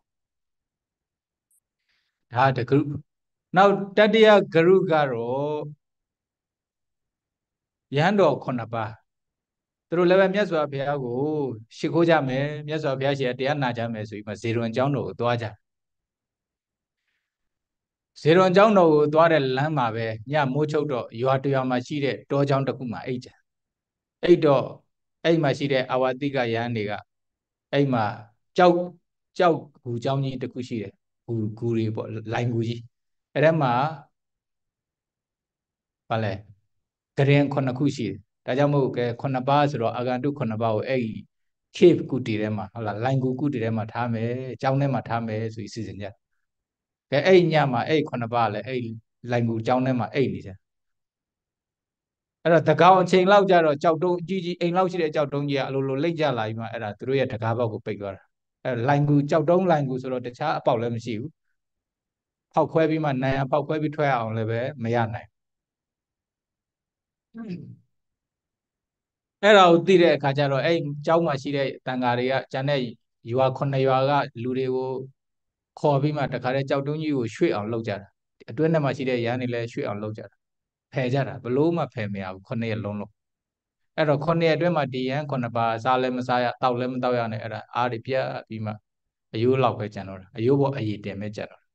Speaker 1: ဒါတကူနောက်တတိယဂရုကတော့ရဟန်းတော်9ပါးသူတို့လည်းပဲမြတ်စွာဘုရားကိုရှိခိုးကြမယ်မြတ်စွာဘုရားရှိတရားနာကြမယ်ဆိုပြီးမှဇေရွန်ကျောင်းတော်ကိုသွားကြဇေရွန်ကျောင်းတော်ကိုသွားတဲ့လမ်းမှာပဲညမိုးချုပ်တော့ရွာတရွာမှာရှိတဲ့တောကျောင်းတစ်ခုမှာအိတ်ကြအိတ်တော့အဲ့မှာရှိတဲ့အာဝတိကယဟန်တွေကအဲ့မှာကြောက်ဂူကျောင်းကြီးတစ်ခုရှိတယ်ဂူတွေပေါ့လိုင်ဂူကြီးအဲ့ဒါမှာဗာလဲဂရင်9ခုရှိတယ်ဒါကြောင့်မို့ကဲ9ပါးဆိုတော့အာဂန္တု9ပါးကိုအဲ့ cave ကုတီထဲမှာဟုတ်လားလိုင်ဂူကုတီထဲမှာထားမယ်ကျောင်းထဲမှာထားမယ်ဆိုပြီးစီစဉ်ကြကဲအဲ့ညမှာအဲ့9ပါးလည်းအဲ့လိုင်ဂူကျောင်းထဲမှာအိတ်နေကြအဲ့တော့တကောင်အချိန်လောက်ကြတော့ကြောက်တုံးကြီးအိမ်လောက်ရှိတဲ့ကြောက်တုံးကြီးကအလိုလိုလိမ့်ကြလာပြီးမှအဲ့ဒါသူတို့ရဲ့တကားဘောက်ကိုပိတ်သွားတာအဲ့လိုင်ဂူကြောက်တုံးလိုင်ဂူဆိုတော့တခြားအပေါက်လည်းမရှိဘူးဖောက်ခွဲပြီးမှနိုင်အောင်ဖောက်ခွဲပြီးထွက်အောင်လည်းပဲမရနိုင်အဲ့ဒါကိုသိတဲ့အခါကျတော့အဲ့ကျောင်းမှာရှိတဲ့တန်ဃာတွေကကျန်တဲ့ရွာ9ရွာကလူတွေကိုခေါ်ပြီးမှတခါတည်းကြောက်တုံးကြီးကိုရွှေ့အောင်လုပ်ကြတာအတွင်းထဲမှာရှိတဲ့ရဟန်းတွေလည်းရွှေ့အောင်လုပ်ကြတာဖယ်ကြတာဘလို့မှဖယ်မရဘူး9ရက်လုံးလုံးအဲ့တော့9ရက်အတွင်းမှာဒီရဟန်း9ပါးစားလည်းမစားရတောက်လည်းမတောက်ရနဲ့အဲ့ဒါအားတွေပြတ်ပြီးမှအယိုးလောက်ပဲကျန်တော့တာအယိုးပေါ်အရည်တင်ပဲကျန်တော့တာ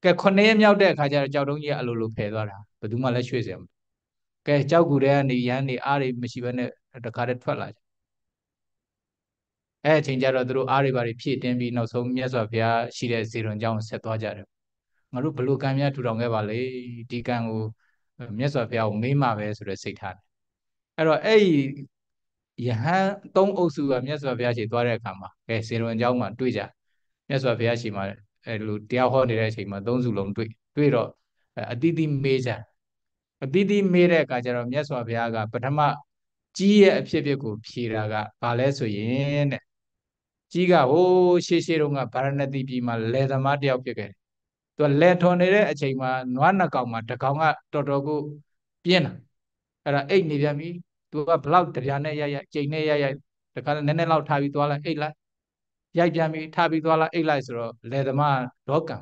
Speaker 1: ကဲ9ရက်မြောက်တဲ့အခါကျတော့ကြောက်တုံးကြီးကအလိုလိုဖယ်သွားတာဘယ်သူမှလည်းရွှေ့เสียမကဲကြောက်ကူတဲ့ကနေရဟန်းတွေအားတွေမရှိဘဲနဲ့တခါတည်းထွက်လာကြအဲ့အချိန်ကျတော့သူတို့အားတွေပါဖြည့်တင်းပြီးနောက်ဆုံးမြတ်စွာဘုရားရှိတဲ့ဇေရွန်ကျောင်းဆက်သွားကြတယ်ငါတို့ဘလို့ကံများထူထောင်ခဲ့ပါလေဒီကံကိုမြတ်စွာဘုရားကိုမေးမှပဲဆိုတဲ့စိတ်ထားတယ်အဲ့တော့အဲ့ယဟန်3အုပ်စုကမြတ်စွာဘုရားရှိသွားတဲ့အခါမှာကဲဇေရွန်ကျောင်းမှာတွေ့ကြမြတ်စွာဘုရားရှိမှာအဲ့လိုတရားဟောနေတဲ့အချိန်မှာ3စုလုံးတွေ့တော့အတိတိမေးကြအတိတိမေးတဲ့အခါကျတော့မြတ်စွာဘုရားကပထမကြီးရဲ့အဖြစ်ကိုဖြေတာကဘာလဲဆိုရင်တဲ့ကြီးကဟိုးရှေးတုန်းကဗာရဏသီပြည်မှာလယ်သမားတယောက်ဖြစ်ခဲ့တယ်သူကလယ်ထွန်နေတဲ့အချိန်မှာနွားနှစ်ကောင်မှာတစ်ကောင်ကတော်တော်ကိုပြင်းတာအဲ့ဒါအိတ်နေပြန်ပြီသူကဘလောက်တပြားနဲ့ရိုက်ကြိမ်နဲ့ရိုက်တခါနည်းနည်းလောက်ထားပြီးသွားလိုက်အိတ်လိုက်ရိုက်ပြန်ပြီထားပြီးသွားလိုက်အိတ်လိုက်ဆိုတော့လယ်သမားဒေါကံ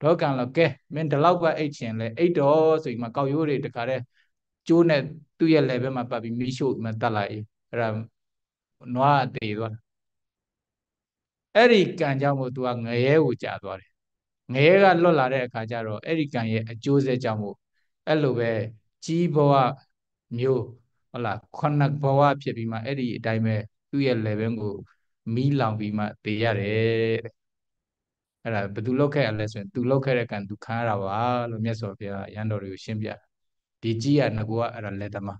Speaker 1: တော့ကဲမင်းဒီလောက်ပဲအိတ်ချင်လဲအိတ်တော်ဆိုပြီးမှကောက်ရိုးတွေတခါတည်းကျိုးနဲ့သူ့ရဲ့ level မှာပတ်ပြီးမီးရှို့မှတတ်လိုက် Noa tì rồi Eri can jamu tua nghe u cha rồi nghe ga lo la de kha cha ro eri can ye a chiu se jamu ai lo be chi bawa myo hola khonak bawa phit pi ma eri atai me tu ye level ko mi laung pi ma te ya deအဲ့ဒါဘယ်သူလောက်ခဲ့ရလဲဆိုရင်သူလောက်ခဲ့တဲ့ကံသူခံရတာပါလို့မြတ်စွာဘုရားရန်တော်တွေကိုရှင်းပြဒီကြီးကငကူကအဲ့ဒါလက်သမား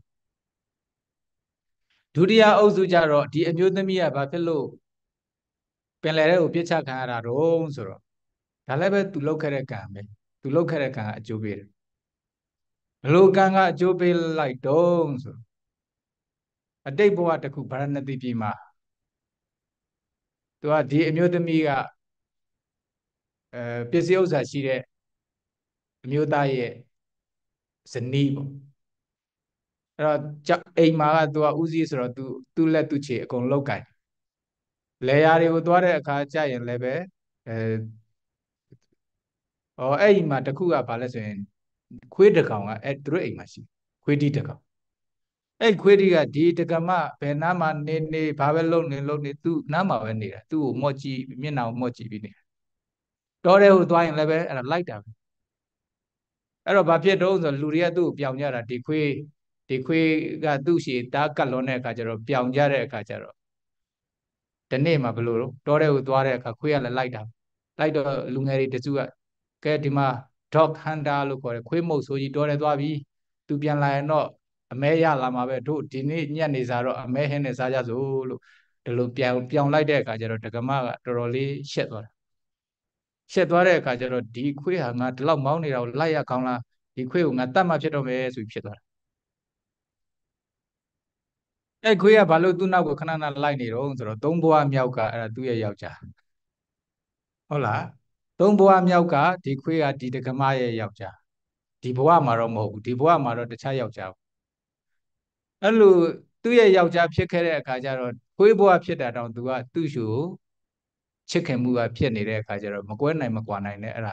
Speaker 1: ဒုတိယအုပ်စုကြတော့ဒီအမျိုးသမီးကဘာဖြစ်လို့ပင်လယ်ထဲကိုပြစ်ချခံရတာတော့ဆိုတော့ဒါလည်းပဲသူလောက်ခဲ့တဲ့ကံပဲသူလောက်ခဲ့တဲ့ကံကအကျိုးပေးတယ်ဘလို့ကံကအကျိုးပေးလိုက်တော့ဆိုအတိတ်ဘဝတစ်ခုဗာရဏသီပြည်မှာသူကဒီအမျိုးသမီးကပစ္စည်းဥစ္စာရှိတဲ့အမျိုးသားရဲ့ဇနီးပေါ့အဲ့တော့အိမ်မှာကသူကဦးစီးဆိုတော့သူလက်သူချေအကုန်လောက်ကင်လေယာတွေကိုသွားတဲ့အခါကြာရင်လည်းပဲအဲ့ဒီမှာတခုကဘာလဲဆိုရင်ခွေးတကောင်ကသူတို့အိမ်မှာရှိခွေးတီးတကောင်အဲ့ခွေးတီးကဒီတကမဘယ်နားမှာနေဘာပဲလုပ်နေသူနားမှာပဲနေတာသူ့ကိုမော့ကြည့်မျက်နှာကိုမော့ကြည့်ပြီးနေတာတော်တယ်ဟိုသွားရင်လည်းပဲအဲ့ဒါလိုက်တာပဲအဲ့တော့ဘာဖြစ်တော့ဆိုလူတွေကသူ့ကိုပြောင်ကြတာဒီခွေးကသူ့ရှိတားကတ်လွန်တဲ့အခါကျတော့ပြောင်ကြတဲ့အခါကျတော့ဒီနေ့မှဘလို့တော့တဲ့ကိုသွားတဲ့အခါခွေးကလည်းလိုက်တော့လူငယ်တွေတစုကကဲဒီမှာ dog hunter လို့ခေါ်တယ်ခွေးမုတ်ဆိုကြီးတော့တဲ့သွားပြီသူပြန်လာရင်တော့အမဲရလာမှာပဲတို့ဒီနေ့ညနေစားတော့အမဲဟင်းနဲ့စားကြစို့လို့ဒီလိုပြောင်လိုက်တဲ့အခါကျတော့ဒကမကတော်တော်လေးရှက်သွားတဲ့အခါကျတော့ဒီခွေးဟာငါဒီလောက်မောင်းနေတာကိုလိုက်ရကောင်းလားဒီခွေးကိုငါတတ်မှဖြစ်တော့မယ်ဆိုပြီးဖြစ်သွားတယ်အဲ့ခွေးကဘာလို့သူ့နောက်ကိုခဏလိုက်နေတော့ဆိုတော့သုံးဘွားမြောက်ကအဲ့ဒါသူ့ရဲ့ယောက်ျားဟုတ်လားသုံးဘွားမြောက်ကဒီခွေးကဒီဒကမရဲ့ယောက်ျားဒီဘဝမှာတော့မဟုတ်ဘူးဒီဘဝမှာတော့တခြားယောက်ျားအဲ့လိုသူ့ရဲ့ယောက်ျားဖြစ်ခဲ့တဲ့အခါကျတော့ခွေးဘဝဖြစ်တာတောင်သူကသူ့ရှူချစ်ခင်မှုကဖြစ်နေတဲ့အခါကျတော့မကွဲနိုင်မကွာနိုင်နဲ့အဲ့ဒါ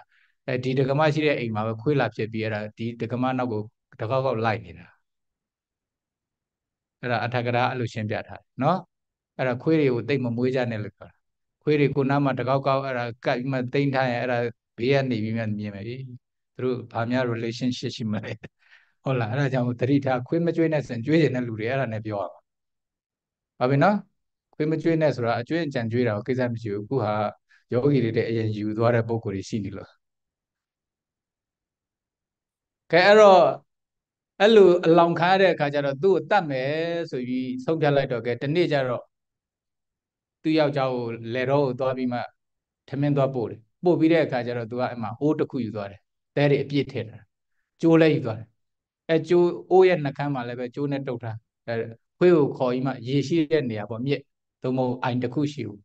Speaker 1: ဒီဒကမရှိတဲ့အိမ်မှာပဲခွေးလာဖြစ်ပြီးအဲ့ဒါဒီဒကမနောက်ကိုတကောက်လိုက်နေတာအဲ့ဒါအထက်ကရာအဲ့လိုရှင်းပြထားတယ်နော်အဲ့ဒါခွေးတွေကိုတိတ်မမွေးကြနဲ့လို့ပြောတာခွေးတွေကိုနားမှာတကောက်အဲ့ဒါကပ်ပြီးမှတိမ့်ထားရင်အဲ့ဒါဘေးကနေပြီးမှမြင်မယ်လေသူတို့ဘာများ relationship ရှိမလဲဟုတ်လားအဲ့ဒါကြောင့်သတိထားခွေးမကျွေးနဲ့စင်ကျွေးကျင်တဲ့လူတွေအဲ့ဒါနဲ့ပြောရပါပြီနော်ခွေးမကျွေးနဲ့ဆိုတာအကျွေးအကြံကျွေးတာကိုကိစ္စမရှိဘူးအခုဟာယောဂီတွေတဲ့အရင်ယူသွားတဲ့ပုံကိုယ်ကြီးရှိနေလို့ကဲအဲ့တော့အဲ့လိုအလောင်ခါရတဲ့အခါကျတော့သူ့ကိုတတ်မယ်ဆိုပြီးဆုံးဖြတ်လိုက်တော့ကဲဒီနေ့ကျတော့သူ့ယောက်ျားကိုလေတော့ကိုသွားပြီးမှထမင်းသွားပို့တယ်ပို့ပြီးတဲ့အခါကျတော့သူကအဲ့မှာအိုးတစ်ခုယူသွားတယ်တဲတွေအပြည့်ထည့်တာကျိုးလည်းယူသွားတယ်ကျိုးအိုးရဲ့နှကမ်းမှာလည်းပဲကျိုးနဲ့တုတ်ထားခွေးကိုခေါ်ပြီးမှရေရှိတဲ့နေရာပေါ့မြစ်သို့မဟုတ်အိုင်တစ်ခုရှိဘူး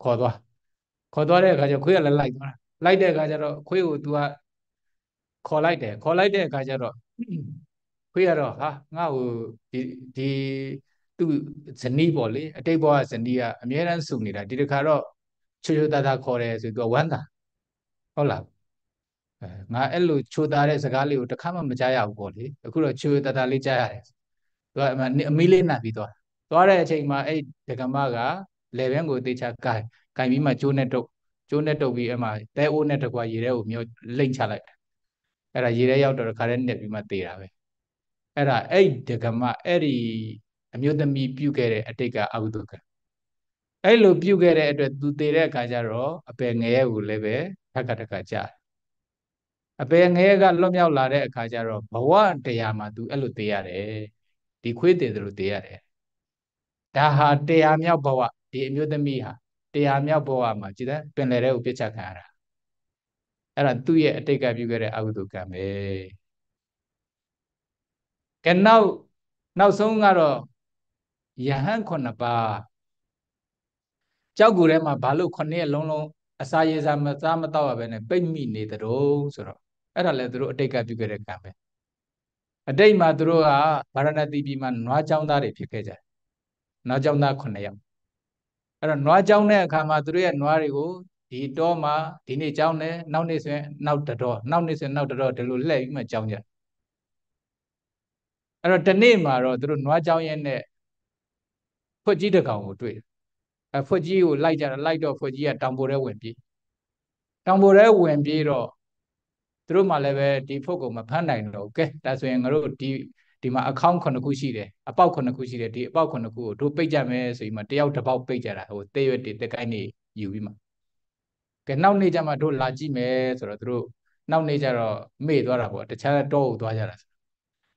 Speaker 1: ခေါ်သွားတဲ့အခါကျခွေးကလည်းလိုက်သွားလိုက်တဲ့အခါကျတော့ခွေးကို तू ကခေါ်လိုက်တဲ့အခါကျတော့ခွေးကတော့ဟာငါ့ကိုဒီသူ့ဇနီးပေါ့လေအတိတ်ဘဝဇနီးကအမြဲတမ်းစုနေတာဒီတခါတော့ချိုချိုတာတာခေါ်တယ်ဆို तू ဝမ်းသာဟုတ်လားငါအဲ့လိုချိုတာတဲ့စကားလေးကိုတစ်ခါမှမကြားရဘူးပေါ့လေအခုတော့ချိုတာတာလေးကြားရတယ်သူကအမီးလေးနှပ်ပြီးသွားတဲ့အချိန်မှာအဲ့ဒကမကလေဘင်းကိုတေချာကိုင်ပြီးမှကျိုးနဲ့တုတ်ပြီးအဲ့မှာတဲအိုးနဲ့တကွာရေထဲကိုမြောလိမ့်ချလိုက်အဲ့ဒါရေထဲရောက်တော့တခါတည်းနှက်ပြီးမှတေတာပဲအဲ့ဒါအဲ့ဒကမအဲ့ဒီအမျိုးသမီးပြုခဲ့တဲ့အတိတ်ကအကုသိုလ်ကအဲ့လိုပြုခဲ့တဲ့အတွက်သူတေတဲ့အခါကျတော့အပယ်ငရဲကိုလည်းပဲထက်ကကြားအပယ်ငရဲကလွတ်မြောက်လာတဲ့အခါကျတော့ဘဝတရားမှာသူအဲ့လိုတေရတယ်ဒီခွေးတေတယ်လို့တေရတယ်ဒါဟာတရားမြောက်ဘဝဒီအမျိုးသမီးဟာတရားမြောက်ဘဝမှာကြည်တယ်ပင်လယ်ထဲကိုပြစ်ချခံရတာအဲ့ဒါသူ့ရဲ့အတိတ်ကပြုခဲ့တဲ့အကုသိုလ်ကံပဲကဲနောက်ဆုံးကတော့ယဟန်9ပါးကြောက်ကူထဲမှာဘာလို့9ရက်လုံးအစာရေစာမစားမတော့ရပဲနဲ့ပိတ်မိနေတုံးဆိုတော့အဲ့ဒါလည်းသူတို့အတိတ်ကပြုခဲ့တဲ့ကံပဲအတိတ်မှာသူတို့ကဗာရဏသီပြည်မှာနွားကျောင်းသားတွေဖြစ်ခဲ့ကြတယ်နွားကျောင်းသား9ယောက်အဲ့တော့နွားကျောင်းတဲ့အခါမှာသူတို့ရဲ့နွားတွေကိုဒီတောမှာဒီနေ့ကျောင်းတယ်နောက်နေ့ဆိုရင်နောက်တတော်နောက်နေ့ဆိုရင်နောက်တတော်ဒီလိုလှည့်ပြီးမှကျောင်းကြအဲ့တော့ဒီနေ့မှာတော့သူတို့နွားကျောင်းရဲ့နဲ့နွားတွေကိုသူတို့ ဖွက်ကြီးတစ်ကောင်ကိုတွေ့ဖွက်ကြီးကိုလိုက်ကြတာလိုက်တော့ဖွက်ကြီးကတောင်ပေါ်ထဲဝင်ပြေးတောင်ပေါ်ထဲဝင်ပြေးတော့သူတို့မှလည်းပဲဒီဖွက်ကိုမဖမ်းနိုင်တော့ကဲဒါဆိုရင်ငါတို့ဒီမှာအခေါင်း9ခုရှိတယ်အပေါက်9ခုရှိတယ်ဒီအပေါက်9ခုကိုတို့ပိတ်ကြမယ်ဆိုပြီးမှတယောက်တစ်ပေါက်ပိတ်ကြတာဟိုတဲရွက်တွေတက်ကိုင်းနေယူပြီးမှကဲနောက်နေ့ကျမှတို့လာကြည့်မယ်ဆိုတော့တို့နောက်နေ့ကျတော့မေ့သွားတာပေါ့တခြားတော့ကိုသွားကြတာ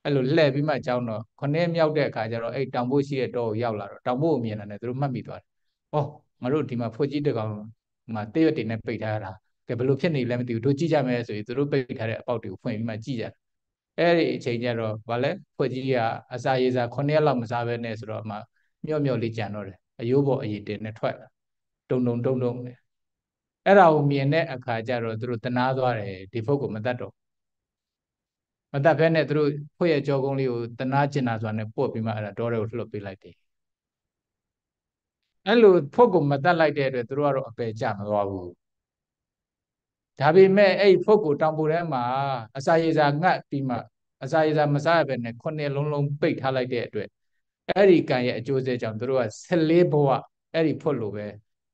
Speaker 1: အဲ့လိုလှည့်ပြီးမှကြောင်းတော့9ရက်မြောက်တဲ့အခါကျတော့အဲ့တောင်ဖို့ရှိတဲ့တော့ကိုရောက်လာတော့တောင်ဖို့ကိုမြင်တယ်တို့မှတ်မိသွားတယ်ဩငါတို့ဒီမှာဖွက်ကြီးတစ်ကောင်မှာတဲရွက်တွေနဲ့ပိတ်ထားတာကဲဘယ်လိုဖြစ်နေလဲမသိဘူးတို့ကြည့်ကြမယ်ဆိုပြီးတို့ပိတ်ထားတဲ့အပေါက်တွေကိုဖွင့်ပြီးမှကြည့်ကြအဲ့ဒီအချိန်ကျတော့ဗာလဲဖွက်ကြီးကအစာရေစာ9ရက်လောက်မစားဘဲနဲ့ဆိုတော့မှမြော့မြော့လေးကြံတော့တယ်အယိုးပေါ်အရည်တင်နဲ့ထွက်လာတုံတုံတုံတုံနဲ့အဲ့ဒါကိုမြင်တဲ့အခါကျတော့တို့တနာသွားတယ်ဒီဖုတ်ကိုမတတ်တော့မတတ်ဘဲနဲ့တို့ဖွက်ရဲ့ကြောကုန်းလေးကိုတနာကျင်တာဆိုတာနဲ့ပုတ်ပြီးမှအဲ့ဒါတောထဲကိုလှုပ်ပေးလိုက်တယ်အဲ့လိုဖုတ်ကိုမတတ်လိုက်တဲ့အတွက်တို့ကတော့အပယ်ကျမသွားဘူးဒါပေမဲ့အဲ့ဖုတ်ကိုတောင်ပေါ်ထဲမှာအစာရေစာငတ်ပြီးမှအစာရေစာမစားရဘဲနဲ့9လုံးလုံးပိတ်ထားလိုက်တဲ့အတွက်အဲ့ဒီကံရဲ့အကျိုးဆက်ကြောင့်တို့က14ဘဝအဲ့ဒီဖွတ်လို့ပဲ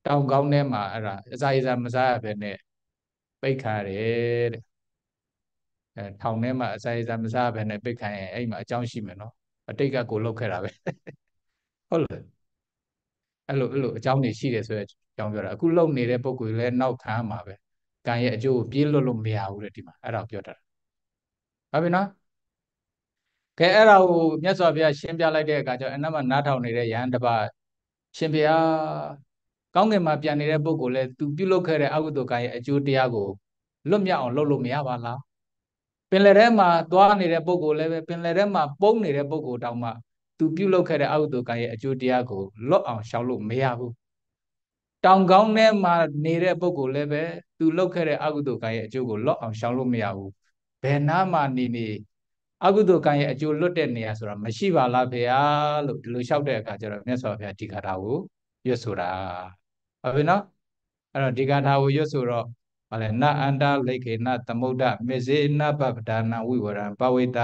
Speaker 1: တောင်ကောင်းထဲမှာအဲ့ဒါအစာရေစာမစားရဘဲနဲ့ပိတ်ခါတယ်တဲ့ထောင်ထဲမှာအစာရေစာမစားရဘဲနဲ့ပိတ်ခါရင်အဲ့မှာအကြောင်းရှိမယ်နော်အတိတ်ကကိုလောက်ခဲ့တာပဲဟုတ်လားအဲ့လိုအကြောင်းတွေရှိတယ်ဆိုတဲ့အကြောင်းပြောတာအခုလုံနေတဲ့ပုံကိုလည်းနောက်ခံမှာပဲကံရဲ့အကျိုးကိုပြေးလွတ်လို့မရဘူးတဲ့ဒီမှာအဲ့ဒါကိုပြောတာဟုတ်ပြီနော်ကဲအဲ့ဒါကိုမြတ်စွာဘုရားရှင်းပြလိုက်တဲ့အခါကျတော့အနမနားထောင်နေတဲ့ယဟန်တစ်ပါးရှင်ဘုရားကောင်းကင်မှာပြန်နေတဲ့ပုဂ္ဂိုလ်လဲသူပြုလုပ်ခဲ့တဲ့အကုသိုလ်ကံရဲ့အကျိုးတရားကိုလွတ်မြောက်အောင်လုပ်လို့မရပါလားပင်လယ်ထဲမှာသွားနေတဲ့ပုဂ္ဂိုလ်လည်းပဲပင်လယ်ထဲမှာပုန်းနေတဲ့ပုဂ္ဂိုလ်တောင်မှသူပြုလုပ်ခဲ့တဲ့အကုသိုလ်ကံရဲ့အကျိုးတရားကိုလွတ်အောင်ရှောင်လို့မရဘူးတောင်ကောင်းထဲမှာနေတဲ့ပုဂ္ဂိုလ်လည်းပဲသူလုပ်ခဲ့တဲ့အကုသိုလ်ကံရဲ့အကျိုးကိုလွတ်အောင်ရှောင်လို့မရဘူးဘယ်နာမှနေအကုသိုလ်ကံရဲ့အကျိုးလွတ်တဲ့နေရာဆိုတာမရှိပါလားဖေဟာလို့ဒီလိုလျှောက်တဲ့အခါကျတော့မြတ်စွာဘုရားဒီဂါထာကိုရွတ်ဆိုတာဟုတ်ပြီနော်အဲ့တော့ဒီဂါထာကိုရွတ်ဆိုတော့ဗါလဲနအန္တလိခေနသမုဒ္ဒမေဇေနပပဒါနဝိဝရံပဝိတ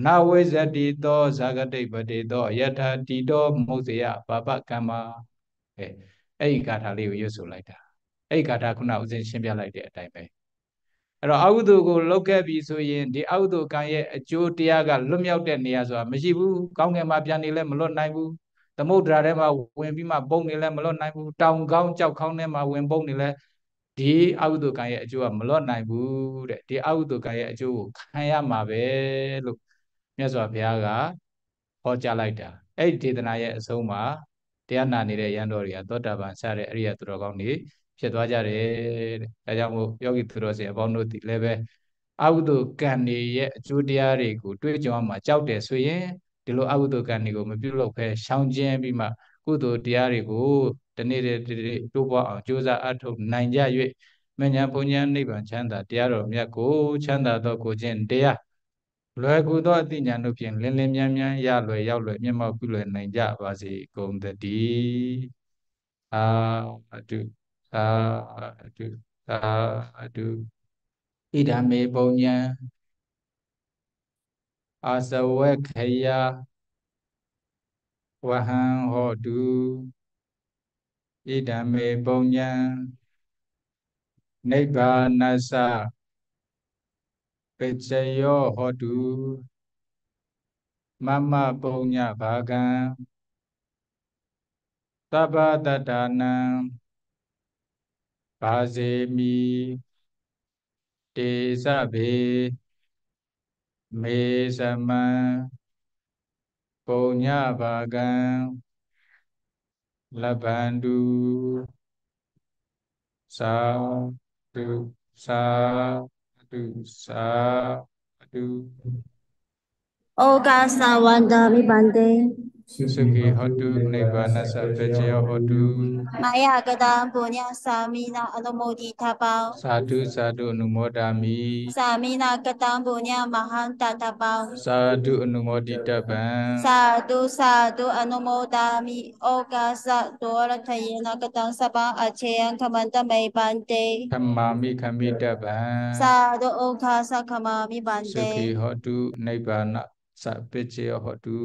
Speaker 1: နဝိဇတိသောဇာဂတိပတိသောယထာတိတောမုတ်စေယပါပကမ္မာအဲ့ဒီဂါထာလေးကိုရွတ်ဆိုလိုက်တာအဲ့ဒီဂါထာခုနဦးဇင်းရှင်းပြလိုက်တဲ့အတိုင်းပဲအဲ့တော့အကုသိုလ်ကိုလုပ်ခဲ့ပြီဆိုရင်ဒီအကုသိုလ်ကံရဲ့အကျိုးတရားကလွတ်မြောက်တဲ့နေရာဆိုတာမရှိဘူးကောင်းကင်မှာပြန်နေလဲမလွတ်နိုင်ဘူးသမုဒ္ဒရာထဲမှာဝင်ပြီးမှပုံနေလဲမလွတ်နိုင်ဘူးတောင်ကောင်းကြောက်ခေါင်းထဲမှာဝင်ပုံနေလဲဒီအကုသိုလ်ကံရဲ့အကျိုးကမလွတ်နိုင်ဘူးတဲ့ဒီအကုသိုလ်ကံရဲ့အကျိုးကိုခံရမှာပဲလို့မြတ်စွာဘုရားကဟောကြားလိုက်တာအဲ့ဒီဒေသနာရဲ့အဆုံးမှာတရားနာနေတဲ့ယန္တော်တွေကသောတာပန်စတဲ့အရိယသူတော်ကောင်းတွေဖြစ်သွားကြတယ်တဲ့ဒါကြောင့်မို့ယောဂီသူတော်စင်အပေါင်းတို့ဒီလည်းပဲအကုသိုလ်ကံတွေရဲ့အကျိုးတရားတွေကိုတွေးကြုံအောင်မှာကြောက်တယ်ဆိုရင်ဒီလိုအကုသိုလ်ကံတွေကိုမပြုလုပ်ဖဲရှောင်ကျဉ်ပြီးမှကုသိုလ်တရားတွေကိုတနေ့တည်းတိုးပွားအောင်ကြိုးစားအထောက်နိုင်ကြ၍မဉ္ဇဉ်ဘုံဉ္ဇဉ်နိဗ္ဗာန်ချမ်းသာတရားတော်မြတ်ကိုချမ်းသာသောကိုခြင်းတရားလွယ်ကူသောအသိဉာဏ်တို့ဖြင့်လင်းလင်းမြန်းမြန်းရလွယ်ရောက်လွယ်မျက်မှောက်ပြုလွယ်နိုင်ကြပါစေကုန်သတည်းအာတုအာတုအာတုဣဒံမေပုံညံအာစဝေခယဝဟံဟောတုဣဒံမေပုံညံနိဗ္ဗာနသပစ္စယောဟောတုမမပုံညဘာကံသဗ္ဗတတ္တနံဘာဇေမိတေသဗေမေသမံပုံညဘာကံလဗ္ဗန္တုသာဓုသာဓုသာဓု
Speaker 2: ဩကာသဝန္တာမိပန္တေ
Speaker 1: သုခိဟောတုနိဗ္ဗာနသပစ္စယောဟောတု
Speaker 2: မာယကတံပုညသာမိနာအနုမောဒိထပော
Speaker 1: သာဓုသာဓုအနုမောဒာမိ
Speaker 2: သာမိနာကတံပုညမဟံတတပော
Speaker 1: သာဓုအနုမောဒိတပံ
Speaker 2: သာဓုအနုမောဒာမိဩကာသတောရထယေနကတံသဗ္ဗအချေယံခမန္တမေပန္တေ
Speaker 1: ဓမ္မာမိခမိတပံ
Speaker 2: သာဓုဩကာသခမာမိပန္
Speaker 1: သု
Speaker 2: တေ
Speaker 1: ခိဟောတုနိဗ္ဗာနသပစ္စယောဟောတု